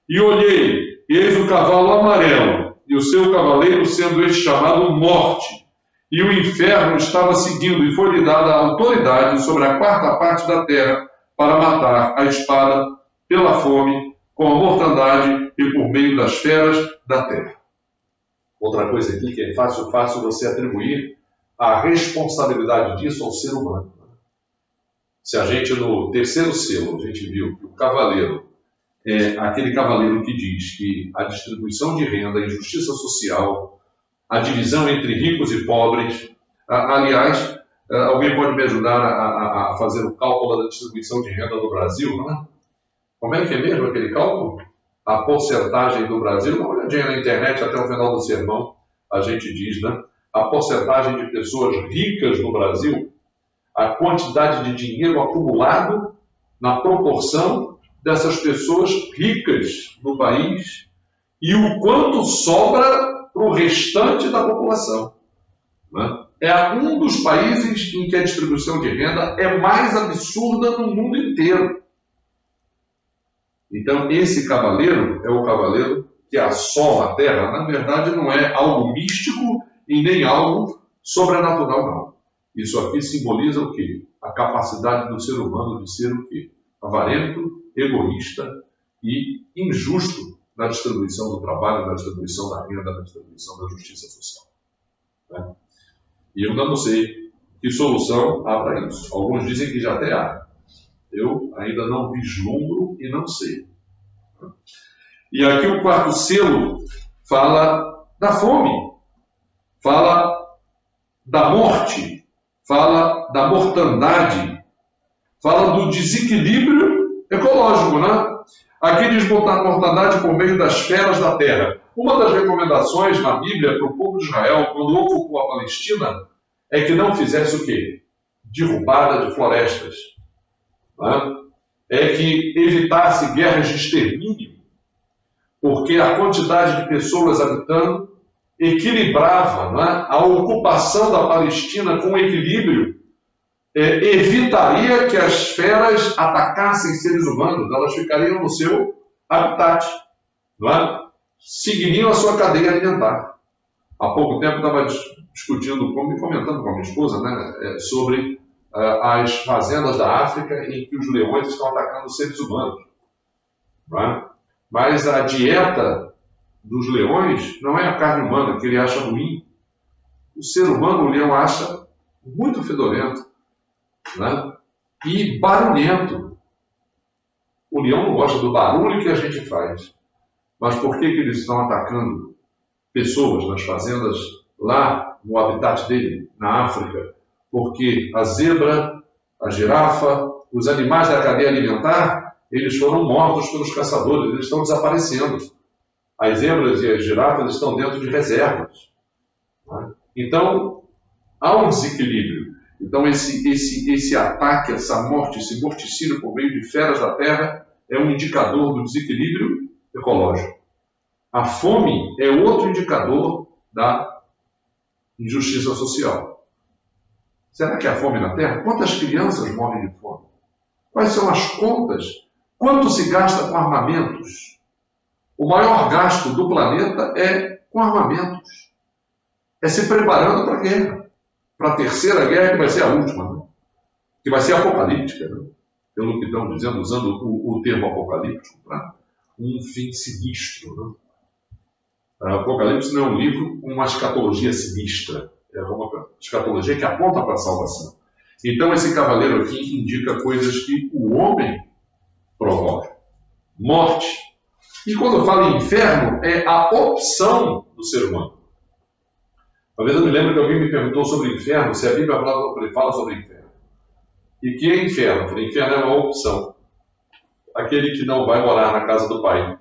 e olhei, e eis o cavalo amarelo, e o seu cavaleiro sendo este chamado Morte, e o inferno estava seguindo, e foi-lhe dada a autoridade sobre a quarta parte da terra, para matar a espada, pela fome, com a mortandade e por meio das feras da terra. Outra coisa aqui que é fácil você atribuir a responsabilidade disso ao ser humano. Se a gente, no terceiro selo, a gente viu que o cavaleiro é aquele cavaleiro que diz que a distribuição de renda, a injustiça social, a divisão entre ricos e pobres, aliás, alguém pode me ajudar a fazer o cálculo da distribuição de renda no Brasil, não é? Como é que é mesmo aquele cálculo? A porcentagem do Brasil, dá uma olhadinha na internet até o final do sermão, a gente diz, né? A porcentagem de pessoas ricas no Brasil, a quantidade de dinheiro acumulado na proporção dessas pessoas ricas no país e o quanto sobra para o restante da população. Né? É um dos países em que a distribuição de renda é mais absurda no mundo inteiro. Então, esse cavaleiro é o cavaleiro que assola a terra. Na verdade, não é algo místico e nem algo sobrenatural, não. Isso aqui simboliza o quê? A capacidade do ser humano de ser o quê? Avarento, egoísta e injusto na distribuição do trabalho, na distribuição da renda, na distribuição da justiça social. Né? E eu ainda não sei que solução há para isso. Alguns dizem que já até há. Eu ainda não vislumbro e não sei. E aqui o quarto selo fala da fome, fala da morte, fala da mortandade, fala do desequilíbrio ecológico, né? Aqui diz mortandade por meio das feras da terra. Uma das recomendações na Bíblia para o povo de Israel, quando ocupou a Palestina, é que não fizesse o quê? Derrubada de florestas. Né? É que evitasse guerras de extermínio, porque a quantidade de pessoas habitando equilibrava, né, a ocupação da Palestina com equilíbrio, evitaria que as feras atacassem seres humanos, elas ficariam no seu habitat, né? Seguiriam a sua cadeia alimentar. Há pouco tempo estava discutindo e comentando com a minha esposa, né, sobre as fazendas da África em que os leões estão atacando os seres humanos. Né? Mas a dieta dos leões não é a carne humana que ele acha ruim. O ser humano, o leão, acha muito fedorento, né? E barulhento. O leão não gosta do barulho que a gente faz. Mas por que eles estão atacando pessoas nas fazendas lá no habitat dele, na África? Porque a zebra, a girafa, os animais da cadeia alimentar, eles foram mortos pelos caçadores, eles estão desaparecendo. As zebras e as girafas estão dentro de reservas. Né? Então, há um desequilíbrio. Então, esse ataque, essa morte, esse morticínio por meio de feras da terra é um indicador do desequilíbrio ecológico. A fome é outro indicador da injustiça social. Será que há fome na terra? Quantas crianças morrem de fome? Quais são as contas? Quanto se gasta com armamentos? O maior gasto do planeta é com armamentos. É se preparando para a guerra. Para a terceira guerra, que vai ser a última. Né? Que vai ser apocalíptica. Né? Pelo que estão dizendo, usando o termo apocalíptico para um fim sinistro. Né? Apocalipse não é um livro com uma escatologia sinistra. É uma escatologia que aponta para a salvação. Então, esse cavaleiro aqui indica coisas que o homem provoca. Morte. E quando eu falo em inferno, é a opção do ser humano. Uma vez eu me lembro que alguém me perguntou sobre o inferno, se a Bíblia fala sobre o inferno. E que é inferno? Eu falei, inferno é uma opção. Aquele que não vai morar na casa do Pai.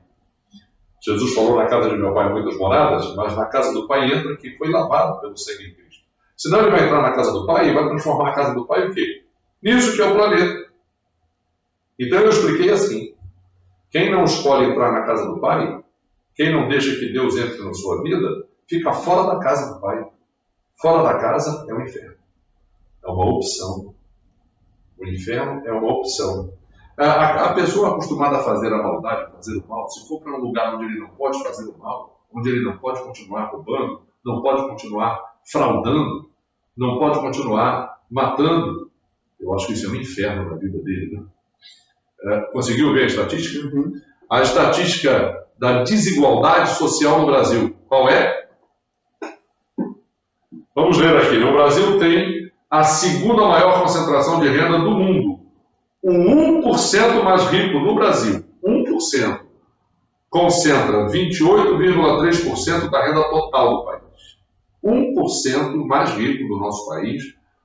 Jesus falou, na casa de meu Pai muitas moradas, mas na casa do Pai entra quem foi lavado pelo sangue de Cristo. Senão ele vai entrar na casa do Pai e vai transformar a casa do Pai o quê? Nisso que é o planeta. Então eu expliquei assim. Quem não escolhe entrar na casa do Pai, quem não deixa que Deus entre na sua vida, fica fora da casa do Pai. Fora da casa é o inferno. É uma opção. O inferno é uma opção. A pessoa acostumada a fazer a maldade, a fazer o mal, se for para um lugar onde ele não pode fazer o mal, onde ele não pode continuar roubando, não pode continuar fraudando, não pode continuar matando, eu acho que isso é um inferno na vida dele. Né? Conseguiu ver a estatística? Uhum. A estatística da desigualdade social no Brasil, qual é? Vamos ver aqui. O Brasil tem a segunda maior concentração de renda do mundo. O 1% mais rico no Brasil, 1%, concentra 28,3% da renda total do país. 1% mais rico do nosso país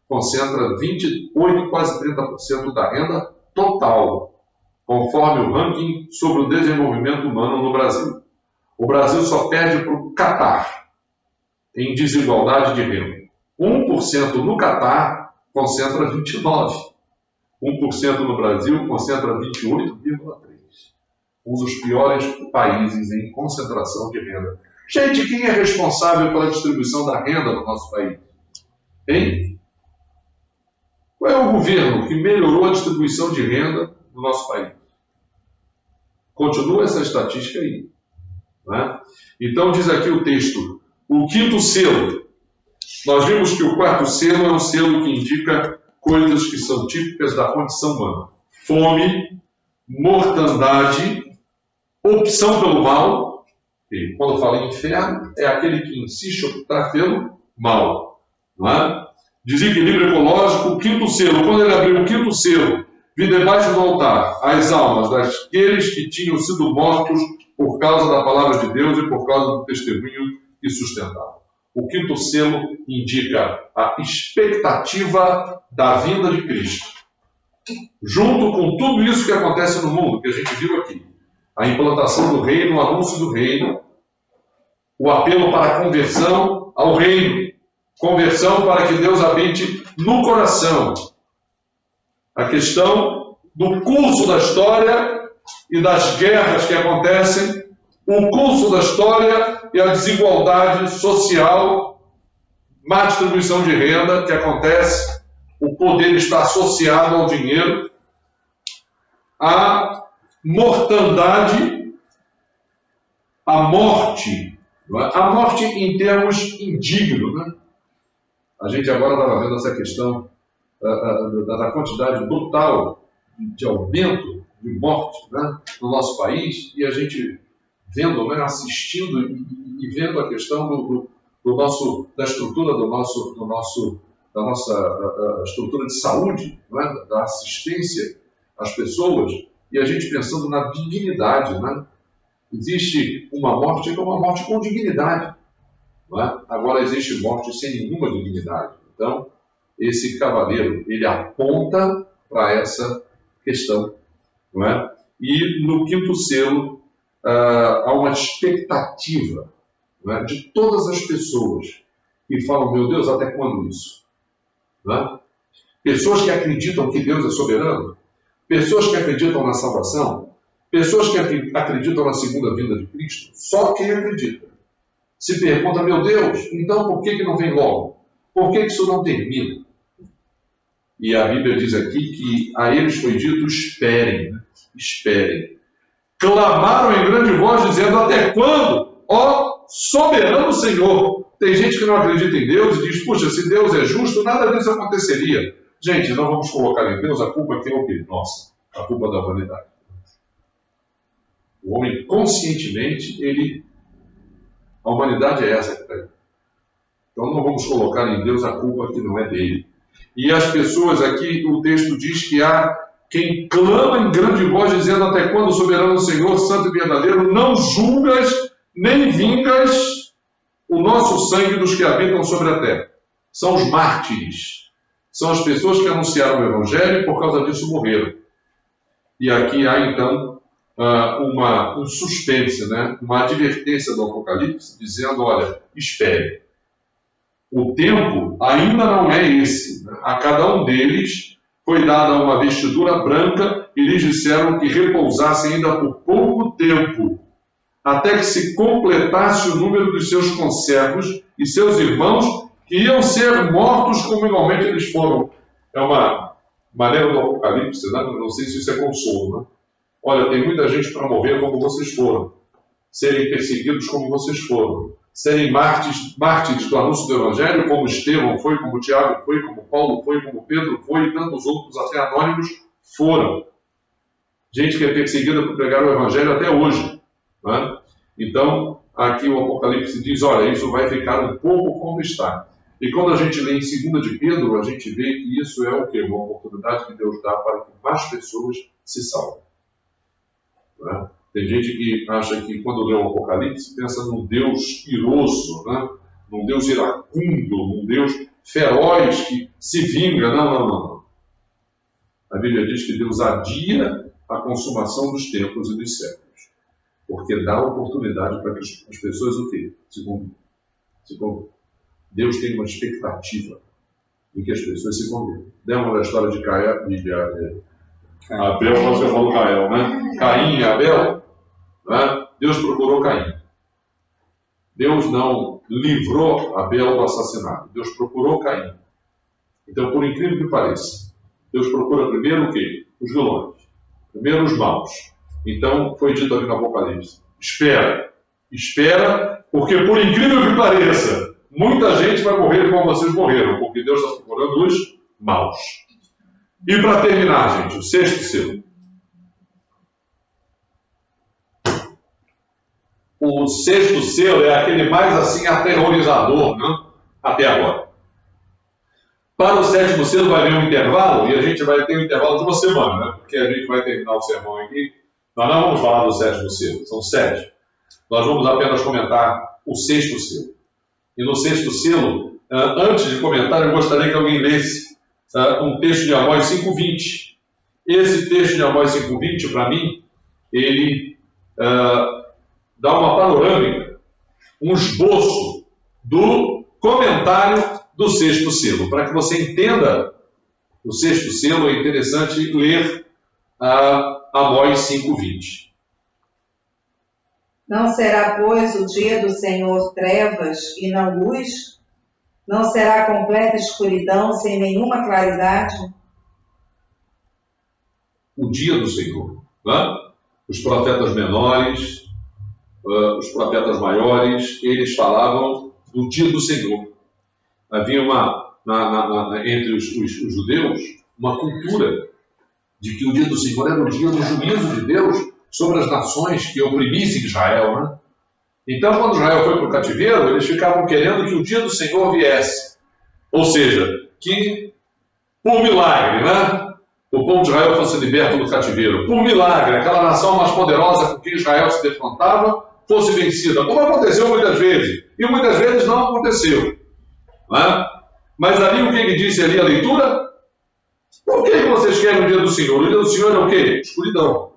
concentra 28, quase 30% da renda total, conforme o ranking sobre o desenvolvimento humano no Brasil. O Brasil só perde para o Catar em desigualdade de renda. 1% no Catar concentra 29%. 1% no Brasil concentra 28,3%. Um dos piores países em concentração de renda. Gente, quem é responsável pela distribuição da renda no nosso país? Hein? Qual é o governo que melhorou a distribuição de renda no nosso país? Continua essa estatística aí. Né? Então diz aqui o texto, o quinto selo. Nós vimos que o quarto selo é um selo que indica coisas que são típicas da condição humana. Fome, mortandade, opção pelo mal. E quando eu falo em inferno, é aquele que insiste em optar pelo mal. Não é? Desequilíbrio ecológico, o quinto selo. Quando ele abriu o quinto selo, vi debaixo do altar as almas daqueles que tinham sido mortos por causa da palavra de Deus e por causa do testemunho que sustentavam. O quinto selo indica a expectativa da vinda de Cristo. Junto com tudo isso que acontece no mundo, que a gente viu aqui. A implantação do reino, o anúncio do reino, o apelo para a conversão ao reino, conversão para que Deus habite no coração. A questão do curso da história e das guerras que acontecem, o curso da história e a desigualdade social, má distribuição de renda que acontece, o poder está associado ao dinheiro, a mortandade, a morte em termos indignos. Né? A gente agora estava vendo essa questão da quantidade brutal de aumento de morte, né, no nosso país, e a gente vendo, né, assistindo e vendo a questão da estrutura da nossa estrutura de saúde, né, da assistência às pessoas, e a gente pensando na dignidade. Né? Existe uma morte que é uma morte com dignidade. Não é? Agora existe morte sem nenhuma dignidade. Então, esse cavaleiro, ele aponta para essa questão. Não é? E no quinto selo, há uma expectativa, né, de todas as pessoas que falam, meu Deus, até quando isso? Né? Pessoas que acreditam que Deus é soberano, pessoas que acreditam na salvação, pessoas que acreditam na segunda vinda de Cristo, só quem acredita se pergunta, meu Deus, então por que não vem logo? Por que isso não termina? E a Bíblia diz aqui que a eles foi dito, esperem, né? Esperem. Clamaram em grande voz, dizendo, até quando, ó soberano Senhor? Tem gente que não acredita em Deus e diz, puxa, se Deus é justo, nada disso aconteceria. Gente, não vamos colocar em Deus a culpa que é o quê? Nossa, a culpa da humanidade. O homem, conscientemente, a humanidade é essa que está aí. Então não vamos colocar em Deus a culpa que não é dele. E as pessoas aqui, o texto diz que há quem clama em grande voz, dizendo, até quando, soberano Senhor, santo e verdadeiro, não julgas nem vingas o nosso sangue dos que habitam sobre a terra. São os mártires. São as pessoas que anunciaram o Evangelho e por causa disso morreram. E aqui há então um suspense, né? Uma advertência do Apocalipse, dizendo, olha, espere. O tempo ainda não é esse. Né? A cada um deles foi dada uma vestidura branca e lhes disseram que repousassem ainda por pouco tempo, até que se completasse o número dos seus conservos e seus irmãos, que iam ser mortos como igualmente eles foram. É uma maneira do Apocalipse, né? Não sei se isso é consolo, né? Olha, tem muita gente para morrer como vocês foram, serem perseguidos como vocês foram, serem mártires do anúncio do Evangelho, como Estevão foi, como Tiago foi, como Paulo foi, como Pedro foi, e tantos outros, até anônimos, foram. Gente que é perseguida por pregar o Evangelho até hoje. Né? Então, aqui o Apocalipse diz, olha, isso vai ficar um pouco como está. E quando a gente lê em 2 de Pedro, a gente vê que isso é o quê? Uma oportunidade que Deus dá para que mais pessoas se salvem. Né? Tem gente que acha que quando lê o Apocalipse, pensa num Deus iroso, né? Num Deus iracundo, num Deus feroz que se vinga. Não. A Bíblia diz que Deus adia a consumação dos tempos e dos séculos, porque dá oportunidade para que as pessoas o quê? Se convertam. Deus tem uma expectativa de que as pessoas se convertam. Lembra da história de Abel, você falou Cael, né? Caim e Abel, né? Deus procurou Caim. Deus não livrou Abel do assassinato. Deus procurou Caim. Então, por incrível que pareça, Deus procura primeiro o quê? Os vilões. Primeiro os maus. Então, foi dito ali no Apocalipse, espera, porque por incrível que pareça, muita gente vai morrer como vocês morreram, porque Deus está procurando os maus. E para terminar, gente, o 6º selo. O 6º selo é aquele mais assim aterrorizador, né? Até agora. Para o 7º selo vai vir um intervalo, e a gente vai ter um intervalo de uma semana, né? Porque a gente vai terminar o sermão aqui. Nós não vamos falar do 7º selo, são 7. Nós vamos apenas comentar o 6º selo. E no 6º selo, antes de comentar, eu gostaria que alguém lesse um texto de Amós 5:20. Esse texto de Amós 5:20, para mim, ele dá uma panorâmica, um esboço do comentário do 6º selo. Para que você entenda o 6º selo, é interessante ler Amós 5:20. Não será, pois, o dia do Senhor trevas e não luz? Não será completa escuridão sem nenhuma claridade? O dia do Senhor. Né? Os profetas menores, os profetas maiores, eles falavam do dia do Senhor. Havia entre os judeus uma cultura de que o dia do Senhor era o dia do juízo de Deus sobre as nações que oprimissem Israel, né? Então, quando Israel foi para o cativeiro, eles ficavam querendo que o dia do Senhor viesse. Ou seja, que, por milagre, né, o povo de Israel fosse liberto do cativeiro. Por milagre, aquela nação mais poderosa com quem Israel se defrontava fosse vencida. Como aconteceu muitas vezes. E muitas vezes não aconteceu. Né? Mas ali, o que ele disse ali, a leitura? Por que vocês querem o dia do Senhor? O dia do Senhor é o quê? Escuridão.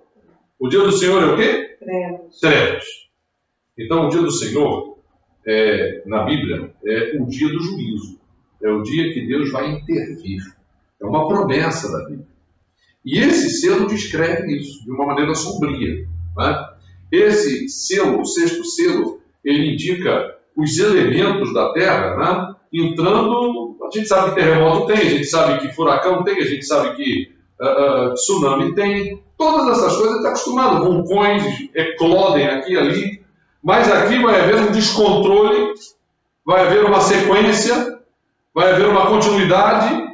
O dia do Senhor é o quê? Trevas. Trevas. Então, o dia do Senhor, na Bíblia, é o dia do juízo. É o dia que Deus vai intervir. É uma promessa da Bíblia. E esse selo descreve isso de uma maneira sombria. Né? Esse selo, o sexto selo, ele indica os elementos da Terra, né? Entrando. A gente sabe que terremoto tem, a gente sabe que furacão tem, a gente sabe que tsunami tem. Todas essas coisas está acostumado. Vulcões eclodem aqui e ali. Mas aqui vai haver um descontrole, vai haver uma sequência, vai haver uma continuidade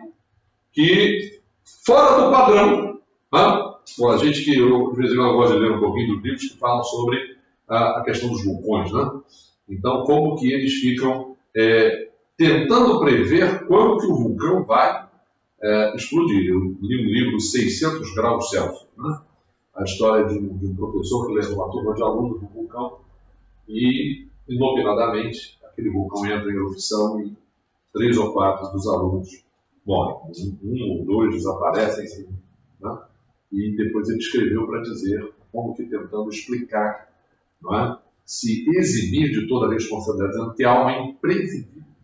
que, fora do padrão, né? Bom, a gente que eu, de vez em quando, gosta de ler um pouquinho dos livros que falam sobre a questão dos vulcões, né? Então, como que eles ficam tentando prever quando que o vulcão vai explodir. Eu li um livro 600 graus Celsius, né? A história de um professor que levou uma turma de alunos no vulcão e, inopinadamente, aquele vulcão entra em erupção e 3 ou 4 dos alunos morrem. Um ou 2 desaparecem, né? E depois ele escreveu para dizer, como que tentando explicar, não é? Se eximir de toda a responsabilidade, dizendo que há uma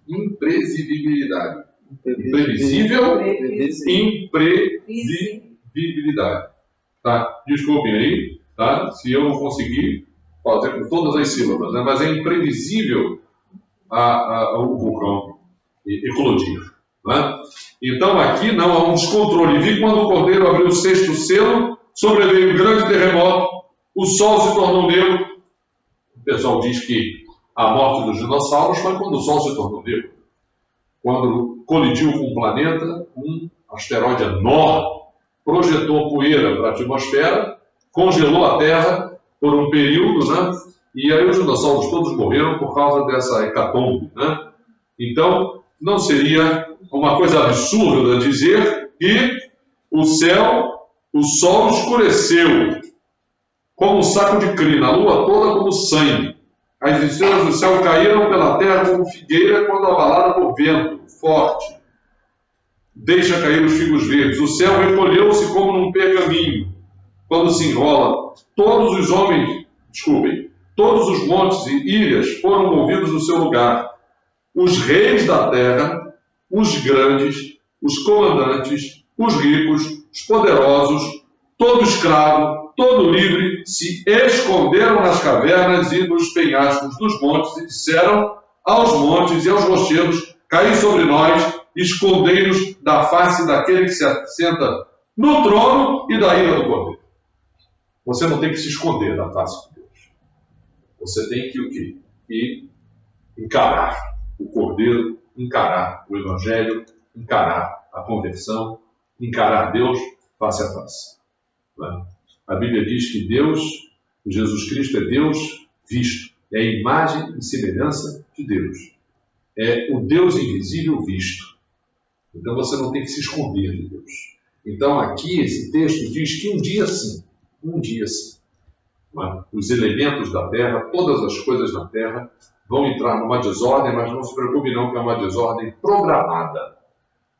imprevisibilidade. Imprevisível, imprevisibilidade. Tá? Desculpem aí, tá? Se eu não conseguir fazer com todas as sílabas, né? Mas é imprevisível o vulcão eclodir. Né? Então aqui não há um descontrole. Vi quando o Cordeiro abriu o sexto selo, sobreveio um grande terremoto, o sol se tornou negro. O pessoal diz que a morte dos dinossauros foi quando o sol se tornou negro. Quando colidiu com o planeta, um asteroide enorme projetou poeira para a atmosfera, congelou a Terra por um período, né? E aí os dinossauros todos morreram por causa dessa hecatombe, né? Então, não seria uma coisa absurda dizer que o sol escureceu como um saco de crina, a lua toda como sangue. As estrelas do céu caíram pela terra como figueira quando abalada por vento forte. Deixa cair os figos verdes. O céu recolheu-se como num pergaminho, quando se enrola. Todos os montes e ilhas foram movidos no seu lugar. Os reis da terra, os grandes, os comandantes, os ricos, os poderosos, todo escravo, todo livre, se esconderam nas cavernas e nos penhascos dos montes e disseram aos montes e aos rochedos: caí sobre nós, escondei-nos da face daquele que se assenta no trono e da ira do Cordeiro. Você não tem que se esconder da face de Deus. Você tem que o quê? E encarar o Cordeiro, encarar o Evangelho, encarar a conversão, encarar Deus face a face. Né? A Bíblia diz que Deus, Jesus Cristo, é Deus visto. É a imagem e semelhança de Deus. É o Deus invisível visto. Então você não tem que se esconder de Deus. Então aqui esse texto diz que um dia sim, os elementos da terra, todas as coisas na terra vão entrar numa desordem, mas não se preocupe não, que é uma desordem programada.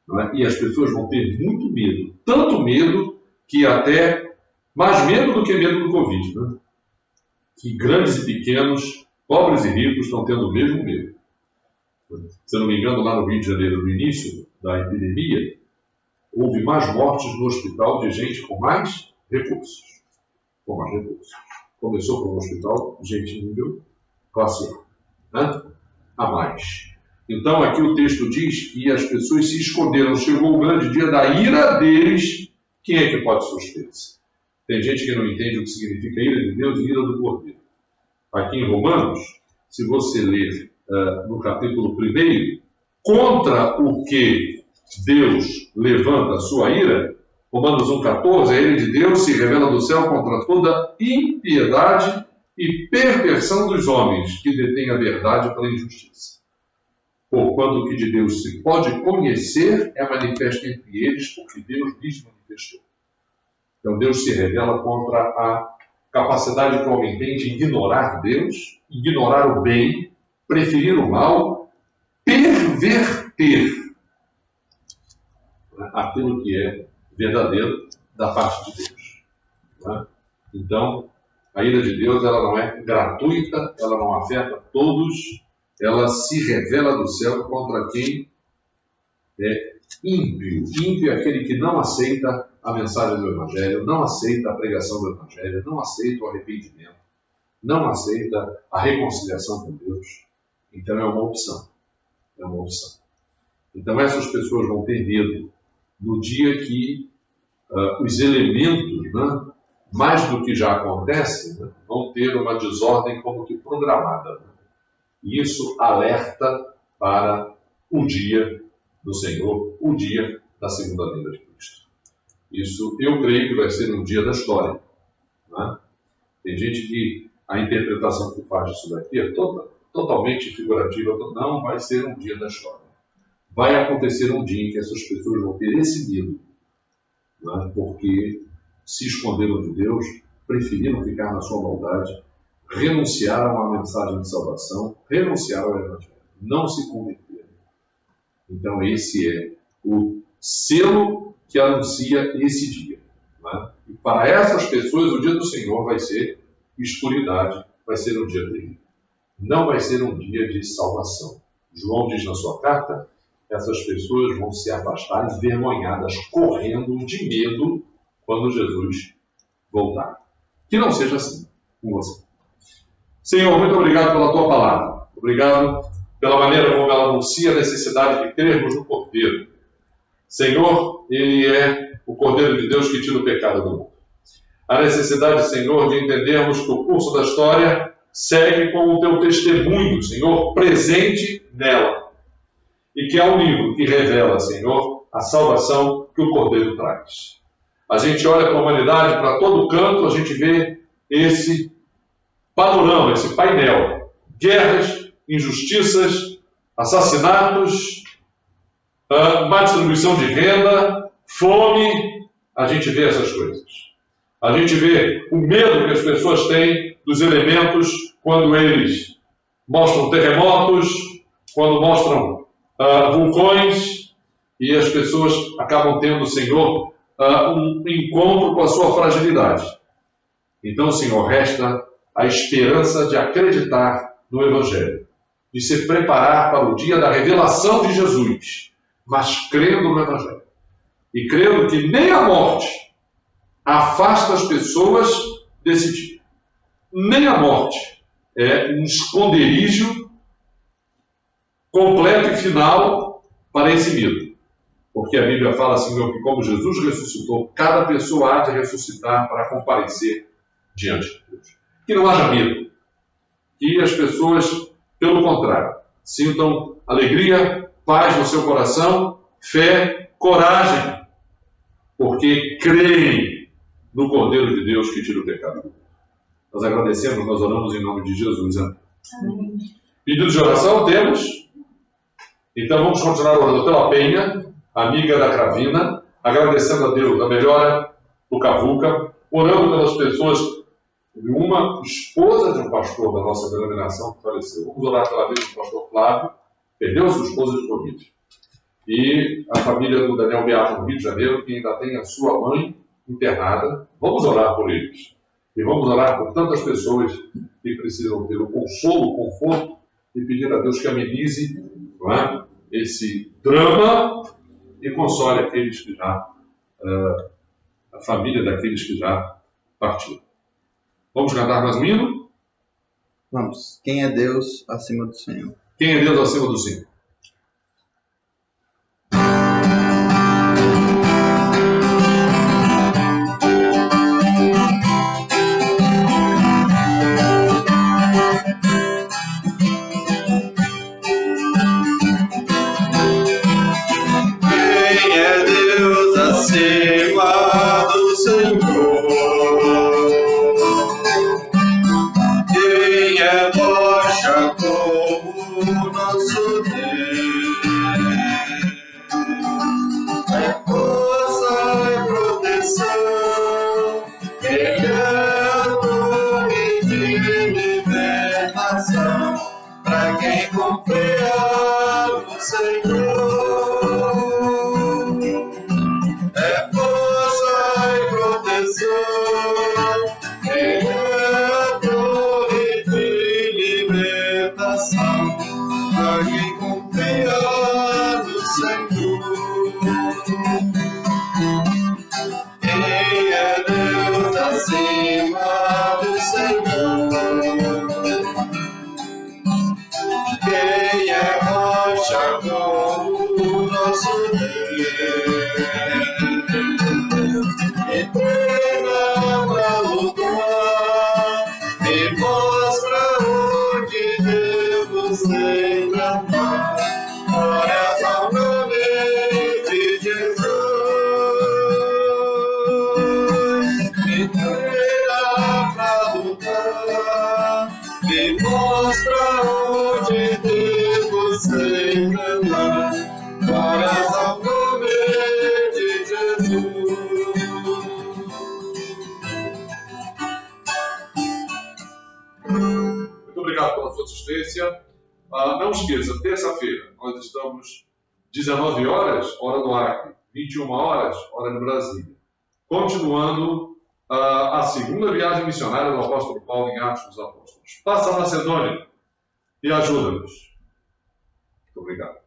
Não é? E as pessoas vão ter muito medo, tanto medo que até mais medo do que medo do Covid. Né? Que grandes e pequenos, pobres e ricos estão tendo o mesmo medo. Se eu não me engano, lá no Rio de Janeiro, no início da epidemia, houve mais mortes no hospital de gente com mais recursos. Começou com um hospital de gente nível classe A, né? A mais. Então aqui o texto diz que as pessoas se esconderam. Chegou o grande dia da ira deles. Quem é que pode suster-se? Tem gente que não entende o que significa ira de Deus e ira do Cordeiro. Aqui em Romanos, se você ler no capítulo 1, contra o que Deus levanta a sua ira, Romanos 1,14, a ira de Deus se revela do céu contra toda impiedade e perversão dos homens que detêm a verdade pela injustiça. Porquanto o que de Deus se pode conhecer é manifesto entre eles, porque Deus lhes manifestou. Então Deus se revela contra a capacidade que o homem tem de ignorar Deus, ignorar o bem, preferir o mal, perverter aquilo que é verdadeiro da parte de Deus. Né? Então, a ira de Deus, ela não é gratuita, ela não afeta todos, ela se revela do céu contra quem é ímpio. Ímpio é aquele que não aceita a mensagem do Evangelho, não aceita a pregação do Evangelho, não aceita o arrependimento, não aceita a reconciliação com Deus. Então é uma opção. É uma opção. Então essas pessoas vão ter medo no dia que os elementos, né, mais do que já acontece, né, vão ter uma desordem como que programada. Né? E isso alerta para o dia do Senhor, o dia da segunda vinda de Cristo. Isso eu creio que vai ser um dia da história. Né? Tem gente que a interpretação que faz disso daqui é totalmente figurativa. Não vai ser um dia da história. Vai acontecer um dia em que essas pessoas vão ter esse medo, né? Porque se esconderam de Deus, preferiram ficar na sua maldade, renunciaram à mensagem de salvação, renunciaram ao Evangelho, não se converteram. Então esse é o selo que anuncia esse dia. Né? E para essas pessoas o dia do Senhor vai ser escuridade, vai ser um dia terrível. Não vai ser um dia de salvação. João diz na sua carta, essas pessoas vão se afastar envergonhadas, correndo de medo quando Jesus voltar. Que não seja assim com você. Senhor, muito obrigado pela tua palavra. Obrigado pela maneira como ela anuncia a necessidade de crermos no Cordeiro. Senhor, ele é o Cordeiro de Deus que tira o pecado do mundo. A necessidade, Senhor, de entendermos que o curso da história segue com o teu testemunho, Senhor, presente nela. E que é um livro que revela, Senhor, a salvação que o Cordeiro traz. A gente olha para a humanidade, para todo canto, a gente vê esse panorama, esse painel. Guerras, injustiças, assassinatos, má distribuição de renda, fome, a gente vê essas coisas. A gente vê o medo que as pessoas têm dos elementos quando eles mostram terremotos, quando mostram vulcões, e as pessoas acabam tendo, Senhor, um encontro com a sua fragilidade. Então, Senhor, resta a esperança de acreditar no Evangelho, de se preparar para o dia da revelação de Jesus, mas crendo no Evangelho. E crendo que nem a morte afasta as pessoas desse dia. Nem a morte é um esconderijo completo e final para esse medo. Porque a Bíblia fala, Senhor, que como Jesus ressuscitou, cada pessoa há de ressuscitar para comparecer diante de Deus. Que não haja medo. Que as pessoas, pelo contrário, sintam alegria, paz no seu coração, fé, coragem, porque creem no Cordeiro de Deus que tira o pecado do mundo. Nós agradecemos, nós oramos em nome de Jesus. Amém. Pedido de oração temos. Então vamos continuar orando pela Penha, amiga da Cravina, agradecendo a Deus a melhora do Cavuca, orando pelas pessoas, uma esposa de um pastor da nossa denominação que faleceu. Vamos orar pela vida do pastor Flávio, perdeu sua esposa de Covid. E a família do Daniel Beato no Rio de Janeiro, que ainda tem a sua mãe internada. Vamos orar por eles. E vamos orar por tantas pessoas que precisam ter o consolo, o conforto, e pedir a Deus que amenize, não é, esse drama e console aqueles que já, a família daqueles que já partiram. Vamos cantar mais um hino? Vamos. Quem é Deus acima do Senhor? Quem é Deus acima do Senhor? inteira pra lutar. Me mostra onde devo semear, para só comer de Jesus. Muito obrigado pela sua assistência. Não esqueça, terça-feira, nós estamos 19 horas, hora do Acre, 21 horas, hora de Brasília. Continuando a segunda viagem missionária do apóstolo Paulo em Atos dos Apóstolos. Passa a Macedônia e ajuda-nos. Muito obrigado.